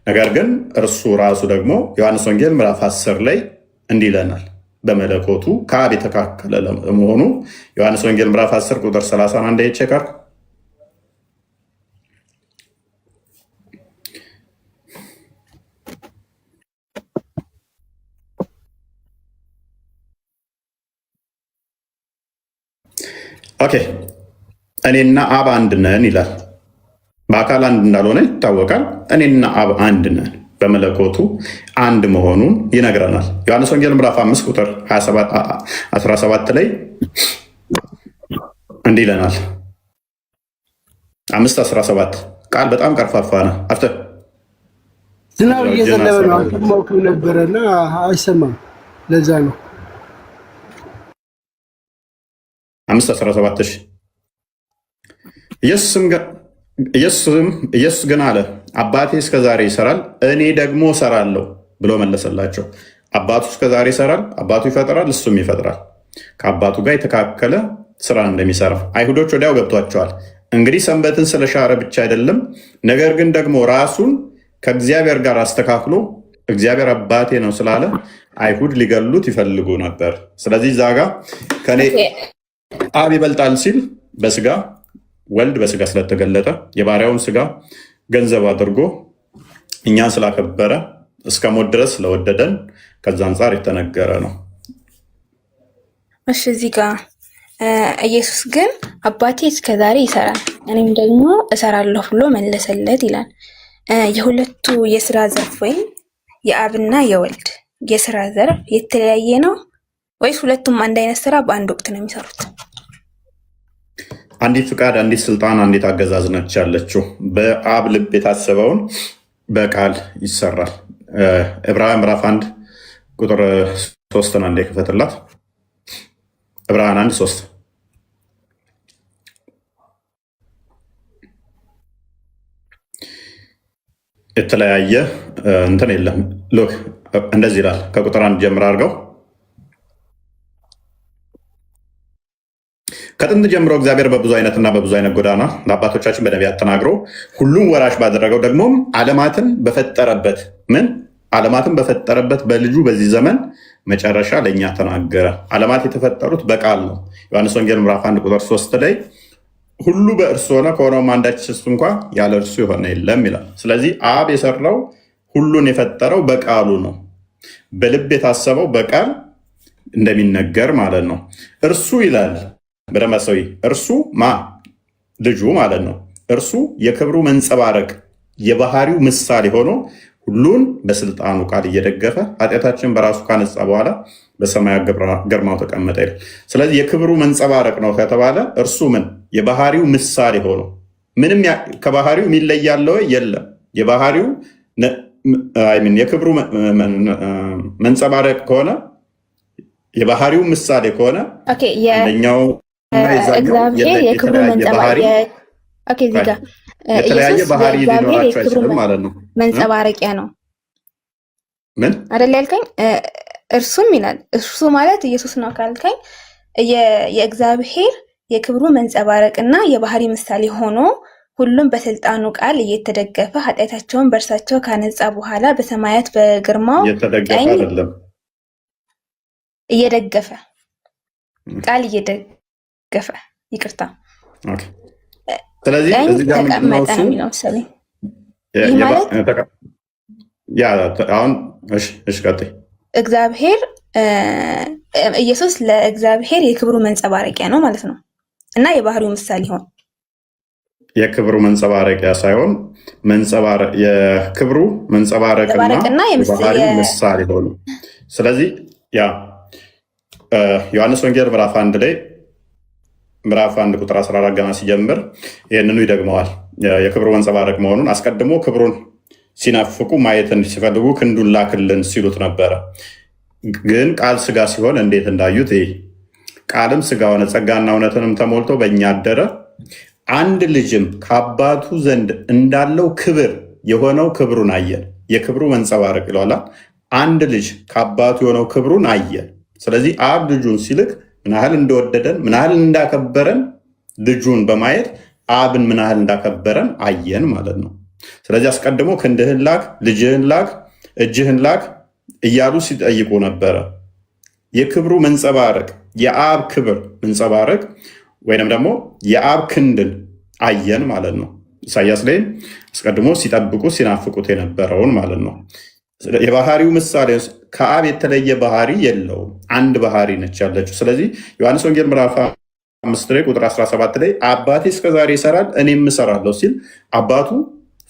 ነገር ግን እርሱ ራሱ ደግሞ ዮሐንስ ወንጌል ምዕራፍ 10 ላይ እንዲህ ይለናል። በመለኮቱ ከአብ የተካከለ ለመሆኑ ዮሐንስ ወንጌል ምዕራፍ 10 ቁጥር 31 ይቸካል። ኦኬ፣ እኔና አብ አንድ ነን ይላል። በአካል አንድ እንዳልሆነ ይታወቃል። እኔና አብ አንድ ነን፣ በመለኮቱ አንድ መሆኑን ይነግረናል። ዮሐንስ ወንጌል ምዕራፍ 5 ቁጥር 17 ላይ እንዲህ ይለናል። 5:17 ቃል በጣም ቀርፋፋ ነው። አፍተ ዝናብ እየዘነበ ነው። አልሰማሁም ነበረና አይሰማም። ለዛ ነው 5:17 ኢየሱስ ግን አለ፣ አባቴ እስከዛሬ ይሰራል፣ እኔ ደግሞ እሰራለሁ ብሎ መለሰላቸው። አባቱ እስከዛሬ ይሰራል፣ አባቱ ይፈጥራል፣ እሱም ይፈጥራል። ከአባቱ ጋር የተካከለ ስራ እንደሚሰራ አይሁዶች ወዲያው ገብቷቸዋል። እንግዲህ ሰንበትን ስለሻረ ብቻ አይደለም፣ ነገር ግን ደግሞ ራሱን ከእግዚአብሔር ጋር አስተካክሎ እግዚአብሔር አባቴ ነው ስላለ አይሁድ ሊገሉት ይፈልጉ ነበር። ስለዚህ እዛ ጋ ከኔ አብ ይበልጣል ሲል በስጋ ወልድ በስጋ ስለተገለጠ የባሪያውን ስጋ ገንዘብ አድርጎ እኛን ስላከበረ እስከ ሞት ድረስ ስለወደደን ከዛ አንጻር የተነገረ ነው። እሺ፣ እዚህ ጋር ኢየሱስ ግን አባቴ እስከዛሬ ይሰራል እኔም ደግሞ እሰራለሁ ብሎ መለሰለት ይላል። የሁለቱ የስራ ዘርፍ ወይም የአብና የወልድ የስራ ዘርፍ የተለያየ ነው ወይስ ሁለቱም አንድ አይነት ስራ በአንድ ወቅት ነው የሚሰሩት? አንዲት ፍቃድ፣ አንዲት ስልጣን፣ አንዲት አገዛዝ ነች ያለችው። በአብ ልብ የታሰበውን በቃል ይሰራል። ዕብራውያን ምዕራፍ 1 ቁጥር 3 አንዴ ክፈትላት። ዕብራውያን 1:3 የተለያየ እንትን የለም። ሎክ እንደዚህ ይላል። ከቁጥር 1 ጀምር አድርገው ከጥንት ጀምሮ እግዚአብሔር በብዙ አይነትና በብዙ አይነት ጎዳና ለአባቶቻችን በነቢያት ተናግሮ ሁሉም ወራሽ ባደረገው ደግሞም ዓለማትን በፈጠረበት በልጁ በዚህ ዘመን መጨረሻ ለእኛ ተናገረ። ዓለማት የተፈጠሩት በቃል ነው። ዮሐንስ ወንጌል ምዕራፍ 1 ቁጥር 3 ላይ ሁሉ በእርሱ ሆነ ከሆነውም አንዳችስ እንኳ ያለ እርሱ የሆነ የለም ይላል። ስለዚህ አብ የሰራው ሁሉን የፈጠረው በቃሉ ነው። በልብ የታሰበው በቃል እንደሚነገር ማለት ነው። እርሱ ይላል በደመሰዊ እርሱ ልጁ ማለት ነው። እርሱ የክብሩ መንጸባረቅ የባህሪው ምሳሌ ሆኖ ሁሉን በስልጣኑ ቃል እየደገፈ ኃጢአታችን በራሱ ካነጻ በኋላ በሰማያት ግርማው ተቀመጠ ይላል። ስለዚህ የክብሩ መንጸባረቅ ነው ከተባለ እርሱ የባህሪው ምሳሌ ሆኖ ምንም ከባህሪው የሚለያለው የለም። የባህሪው የክብሩ መንጸባረቅ ከሆነ የባህሪው ምሳሌ ከሆነ አንደኛው እግዚአብሔር የክብሩ መንጸባረቅ የተለያየ ባህሪ ሊኖራቸው አይችልም ማለት ነው። መንጸባረቂያ ነው ምን አይደል ያልከኝ? እርሱም ይላል እርሱ ማለት ኢየሱስ ነው ካልከኝ የእግዚአብሔር የክብሩ መንጸባረቅና የባህሪ ምሳሌ ሆኖ ሁሉም በስልጣኑ ቃል እየተደገፈ ኃጢአታቸውን በእርሳቸው ካነጻ በኋላ በሰማያት በግርማው ቀኝ እየደገፈ ቃል እየደገፈ ይቅርታ ስለዚህ እዚህ ጋር ተቀመጠ ነው የሚለው መሰለኝ። ይህ ማለት አሁን ቀጥይ። እግዚአብሔር ኢየሱስ ለእግዚአብሔር የክብሩ መንጸባረቂያ ነው ማለት ነው እና የባህሪው ምሳሌ ሆነ። የክብሩ መንጸባረቂያ ሳይሆን የክብሩ መንጸባረቅና የባህሪው ምሳሌ ሆኑ። ስለዚህ ዮሐንስ ወንጌል ምዕራፍ 1 ላይ ምዕራፍ 1 ቁጥር 14 ገና ሲጀምር ይህንኑ ይደግመዋል። የክብሩ መንጸባረቅ መሆኑን አስቀድሞ ክብሩን ሲናፍቁ ማየትን ሲፈልጉ ክንዱን ላክልን ሲሉት ነበረ። ግን ቃል ስጋ ሲሆን እንዴት እንዳዩት ቃልም ስጋ ሆነ፣ ጸጋና እውነትንም ተሞልቶ በእኛ አደረ። አንድ ልጅም ከአባቱ ዘንድ እንዳለው ክብር የሆነው ክብሩን አየን። የክብሩ መንጸባረቅ ይለዋል። አንድ ልጅ ከአባቱ የሆነው ክብሩን አየን። ስለዚህ አብ ልጁን ሲልክ ምን ያህል እንደወደደን ምን ያህል እንዳከበረን ልጁን በማየት አብን ምን ያህል እንዳከበረን አየን ማለት ነው። ስለዚህ አስቀድሞ ክንድህን ላክ፣ ልጅህን ላክ፣ እጅህን ላክ እያሉ ሲጠይቁ ነበረ። የክብሩ መንጸባረቅ የአብ ክብር መንጸባረቅ ወይንም ደግሞ የአብ ክንድን አየን ማለት ነው። ኢሳያስ ላይ አስቀድሞ ሲጠብቁ ሲናፍቁት የነበረውን ማለት ነው። የባህሪው ምሳሌ ከአብ የተለየ ባህሪ የለውም። አንድ ባህሪ ነች ያለችው። ስለዚህ ዮሐንስ ወንጌል ምዕራፍ 5 ላይ ቁጥር 17 ላይ አባቴ እስከዛሬ ይሰራል እኔም እሰራለሁ ሲል አባቱ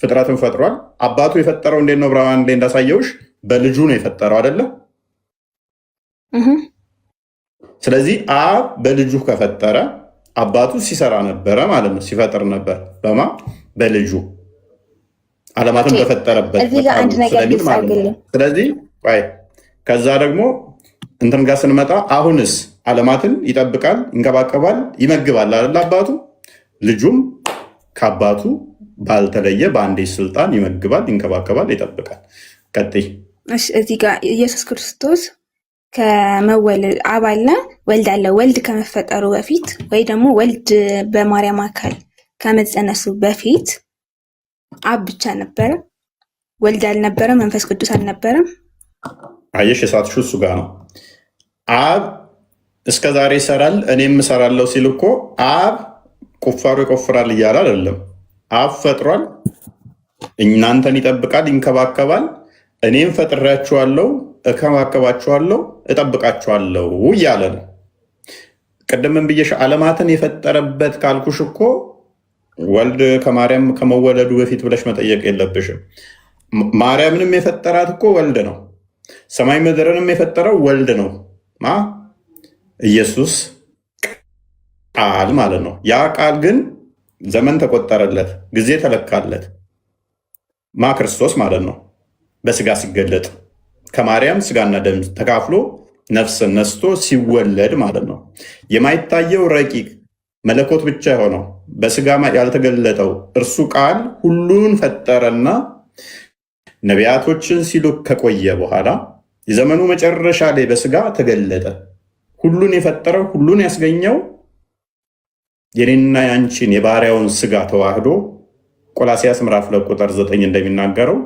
ፍጥረትን ፈጥሯል። አባቱ የፈጠረው እንዴት ነው? ዕብራውያን ላይ እንዳሳየውሽ በልጁ ነው የፈጠረው አይደለ? ስለዚህ አብ በልጁ ከፈጠረ አባቱ ሲሰራ ነበረ ማለት ነው። ሲፈጥር ነበር በልጁ ዓለማትን በፈጠረበት ስለዚህ ከዛ ደግሞ እንትን ጋር ስንመጣ አሁንስ ዓለማትን ይጠብቃል፣ ይንከባከባል፣ ይመግባል አይደል? አባቱ ልጁም ከአባቱ ባልተለየ በአንዴ ስልጣን ይመግባል፣ ይንከባከባል፣ ይጠብቃል። ቀጥይ። እዚህ ጋር ኢየሱስ ክርስቶስ ከመወለድ አብ አለ፣ ወልድ አለ። ወልድ ከመፈጠሩ በፊት ወይ ደግሞ ወልድ በማርያም አካል ከመጸነሱ በፊት አብ ብቻ ነበረ። ወልድ አልነበረም፣ መንፈስ ቅዱስ አልነበረም። አየሽ፣ የሳትሹ እሱ ጋር ነው። አብ እስከ ዛሬ ይሰራል እኔም እሰራለሁ ሲል እኮ አብ ቁፋሮ ይቆፍራል እያለ አይደለም። አብ ፈጥሯል፣ እናንተን ይጠብቃል፣ ይንከባከባል። እኔም ፈጥሬያችኋለሁ፣ እከባከባችኋለሁ፣ እጠብቃችኋለሁ እያለ ነው። ቅድምን ብዬሽ ዓለማትን የፈጠረበት ካልኩሽ እኮ ወልድ ከማርያም ከመወለዱ በፊት ብለሽ መጠየቅ የለብሽም። ማርያምንም የፈጠራት እኮ ወልድ ነው። ሰማይ ምድርንም የፈጠረው ወልድ ነው። ኢየሱስ ቃል ማለት ነው። ያ ቃል ግን ዘመን ተቆጠረለት፣ ጊዜ ተለካለት። ክርስቶስ ማለት ነው። በስጋ ሲገለጥ ከማርያም ስጋና ደም ተካፍሎ ነፍስን ነስቶ ሲወለድ ማለት ነው። የማይታየው ረቂቅ መለኮት ብቻ የሆነው በስጋ ያልተገለጠው እርሱ ቃል ሁሉን ፈጠረና ነቢያቶችን ሲልክ ከቆየ በኋላ የዘመኑ መጨረሻ ላይ በስጋ ተገለጠ። ሁሉን የፈጠረው ሁሉን ያስገኘው የኔና ያንቺን የባሪያውን ስጋ ተዋህዶ ቆላሲያስ ምዕራፍ 2 ቁጥር 9 እንደሚናገረው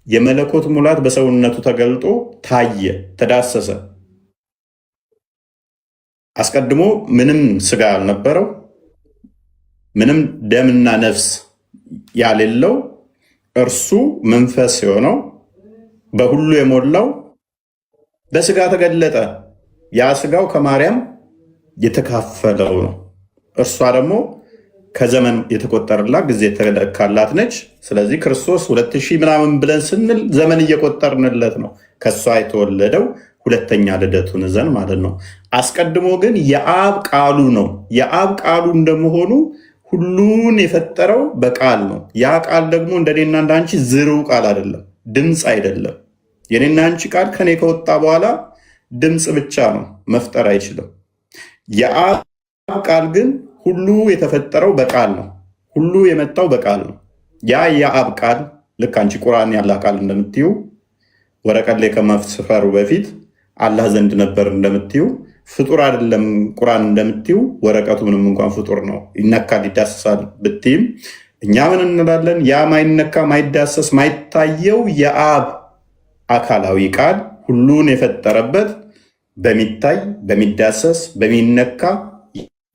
የመለኮት ሙላት በሰውነቱ ተገልጦ ታየ፣ ተዳሰሰ። አስቀድሞ ምንም ስጋ ያልነበረው ምንም ደምና ነፍስ ያሌለው እርሱ መንፈስ የሆነው በሁሉ የሞላው በስጋ ተገለጠ። ያ ስጋው ከማርያም የተካፈለው ነው። እርሷ ደግሞ ከዘመን የተቆጠረላት ጊዜ የተለካላት ነች። ስለዚህ ክርስቶስ 2000 ምናምን ብለን ስንል ዘመን እየቆጠርንለት ነው። ከእሷ የተወለደው ሁለተኛ ልደቱን ዘን ማለት ነው። አስቀድሞ ግን የአብ ቃሉ ነው። የአብ ቃሉ እንደመሆኑ ሁሉን የፈጠረው በቃል ነው። ያ ቃል ደግሞ እንደኔና እንዳንቺ ዝርው ቃል አይደለም፣ ድምፅ አይደለም። የኔና አንቺ ቃል ከኔ ከወጣ በኋላ ድምፅ ብቻ ነው፣ መፍጠር አይችልም። የአብ ቃል ግን ሁሉ የተፈጠረው በቃል ነው። ሁሉ የመጣው በቃል ነው። ያ የአብ ቃል ልክ አንቺ ቁርአን ያለ ቃል እንደምትዩ ወረቀት ላይ ከመስፈሩ በፊት አላህ ዘንድ ነበር እንደምትዩ ፍጡር አይደለም ቁርአን እንደምትዩ ወረቀቱ ምንም እንኳን ፍጡር ነው፣ ይነካል ይዳሰሳል ብትይም እኛ ምን እንላለን? ያ ማይነካ ማይዳሰስ ማይታየው የአብ አካላዊ ቃል ሁሉን የፈጠረበት በሚታይ በሚዳሰስ በሚነካ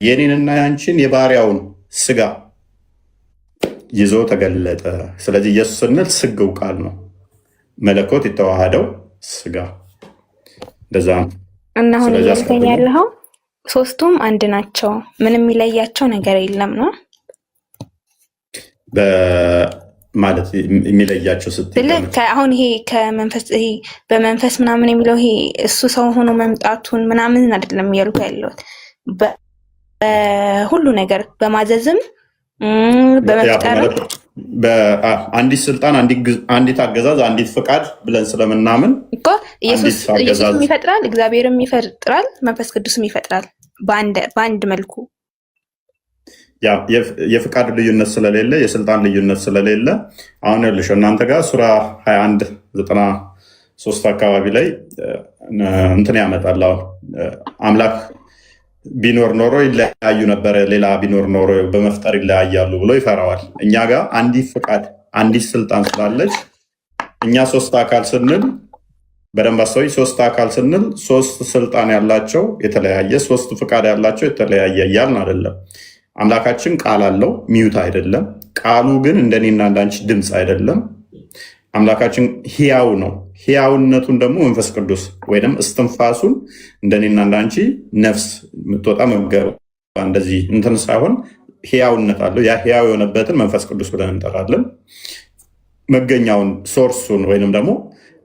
የኔንና ያንቺን የባሪያውን ስጋ ይዞ ተገለጠ። ስለዚህ ኢየሱስ ስንል ስግው ቃል ነው፣ መለኮት የተዋሃደው ስጋ እንደዛ ነው። እና አሁን እያልከኝ ያለኸው ሶስቱም አንድ ናቸው፣ ምንም የሚለያቸው ነገር የለም ነው ማለት የሚለያቸው ስትል አሁን ይሄ ከመንፈስ ይሄ በመንፈስ ምናምን የሚለው ይሄ እሱ ሰው ሆኖ መምጣቱን ምናምን አይደለም እያልኩ ያለሁት በሁሉ ነገር በማዘዝም በመፍጠር አንዲት ስልጣን አንዲት አገዛዝ አንዲት ፍቃድ ብለን ስለምናምን እኮ ኢየሱስም ይፈጥራል፣ እግዚአብሔርም ይፈጥራል፣ መንፈስ ቅዱስም ይፈጥራል በአንድ መልኩ። የፍቃድ ልዩነት ስለሌለ የስልጣን ልዩነት ስለሌለ አሁን ያለሽ እናንተ ጋር ሱራ 21:93 አካባቢ ላይ እንትን ያመጣል። አምላክ ቢኖር ኖሮ ይለያዩ ነበረ፣ ሌላ ቢኖር ኖሮ በመፍጠር ይለያያሉ ብሎ ይፈራዋል። እኛ ጋር አንዲት ፍቃድ አንዲት ስልጣን ስላለች እኛ ሶስት አካል ስንል በደንብ አስተውይ፣ ሶስት አካል ስንል ሶስት ስልጣን ያላቸው የተለያየ፣ ሶስት ፍቃድ ያላቸው የተለያየ እያልን አይደለም። አምላካችን ቃል አለው፣ ሚዩት አይደለም። ቃሉ ግን እንደኔና እንዳንቺ ድምፅ አይደለም። አምላካችን ሕያው ነው። ሕያውነቱን ደግሞ መንፈስ ቅዱስ ወይም እስትንፋሱን እንደኔና እንዳንቺ ነፍስ የምትወጣ መገባ እንደዚህ እንትን ሳይሆን ሕያውነት አለው። ያ ሕያው የሆነበትን መንፈስ ቅዱስ ብለን እንጠራለን። መገኛውን ሶርሱን ወይንም ደግሞ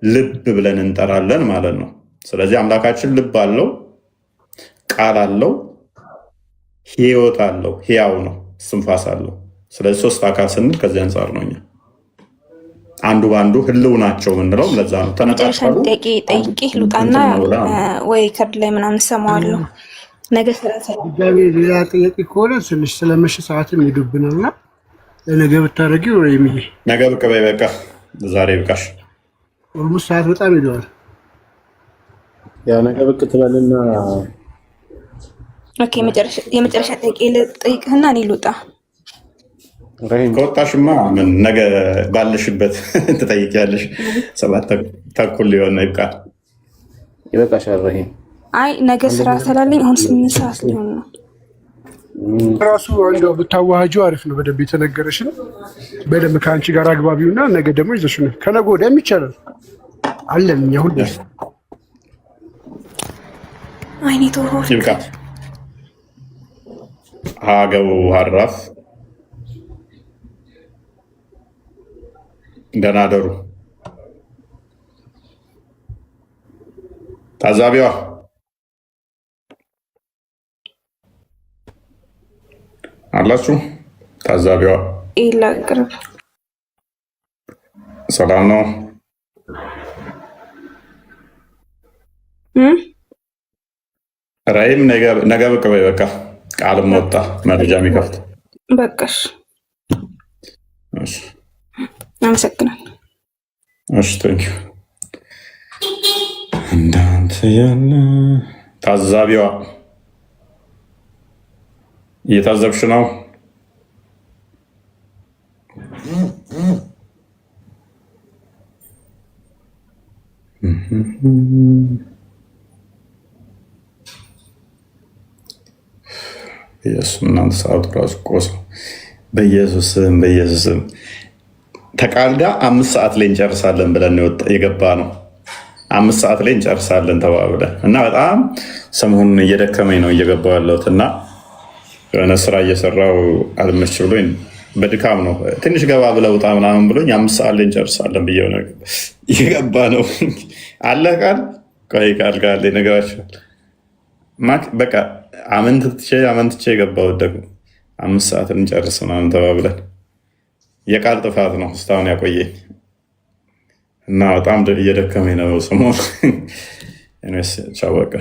ልብ ብለን እንጠራለን ማለት ነው። ስለዚህ አምላካችን ልብ አለው፣ ቃል አለው፣ ሕይወት አለው፣ ሕያው ነው፣ እስትንፋስ አለው። ስለዚህ ሶስት አካል ስንል ከዚህ አንጻር ነው እኛ አንዱ በአንዱ ህልው ናቸው ምንለው። ለዛ ነው ተነጣጣሉ። ጠይቄ ልውጣና ወይ ከርድ ላይ ምናምን ሰማዋለሁ። ነገ ሌላ ጥያቄ ከሆነ ትንሽ ስለመሸ ሰዓትም ሄዱብንና ለነገ ብታደረጊ ወይም ነገ ብቅ በይ። በቃ ዛሬ ብቃሽ። ኦልሞስት ሰዓት በጣም ሄደዋል። ያ ነገ ብቅ ትበልና ኦኬ። የመጨረሻ ጥያቄ ልጠይቅህና እኔ ልውጣ። ከወጣሽማ ምን ነገ ባለሽበት ትጠይቂያለሽ። 7:30 ሊሆን ይብቃል። ይበቃሻል ረሂም። አይ ነገ ስራ ስላለኝ አሁን 8 ሰዓት ሊሆን ነው። ራሱ እንደው ብታዋህጂው አሪፍ ነው። በደንብ የተነገረሽን በደንብ ከአንቺ ጋር አግባቢውና ነገ ደግሞ ይዘሽ ነው ከነገ ወዲያም ይቻላል አለን እኛ ሁሉ አይኔ ቶሎ ይብቃል። ሀገቡ ሀራፍ ደህና ደሩ። ታዛቢዋ አላችሁ? ታዛቢዋ ይላቅርብ። ሰላም ነው? ራይም ነገ ብቅ በይ። በቃ ቃልም ወጣ መረጃ የሚከፍት በቃሽ። እሺ አመሰግናለሁ። እሺ ቴንኪው። እንዳንተ ያለ ታዛቢዋ እየታዘብሽ ነው? ኢየሱስ እናንተ ሰዓቱ ራሱ ቆሶ በኢየሱስም ተቃልዳ 5 ሰዓት ላይ እንጨርሳለን ብለን የገባ ነው። 5 ሰዓት ላይ እንጨርሳለን ተባብለን እና በጣም ሰሞኑን እየደከመኝ ነው እየገባው ያለሁት እና የሆነ ስራ እየሰራው አልመች ብሎኝ በድካም ነው ትንሽ ገባ ብለህ ውጣ ምናምን ብሎኝ 5 ሰዓት ላይ እንጨርሳለን ብዬው ነው እየገባ ነው አለ ቃል ቆይ ቃል ነገራችኋል በቃ አመንትቼ የገባሁት ደግሞ 5 ሰዓት እንጨርስ ምናምን ተባብለን የቃል ጥፋት ነው እስካሁን ያቆየኝ እና በጣም እየደከመኝ ነው ሰሞኑን። ቻው በቃ።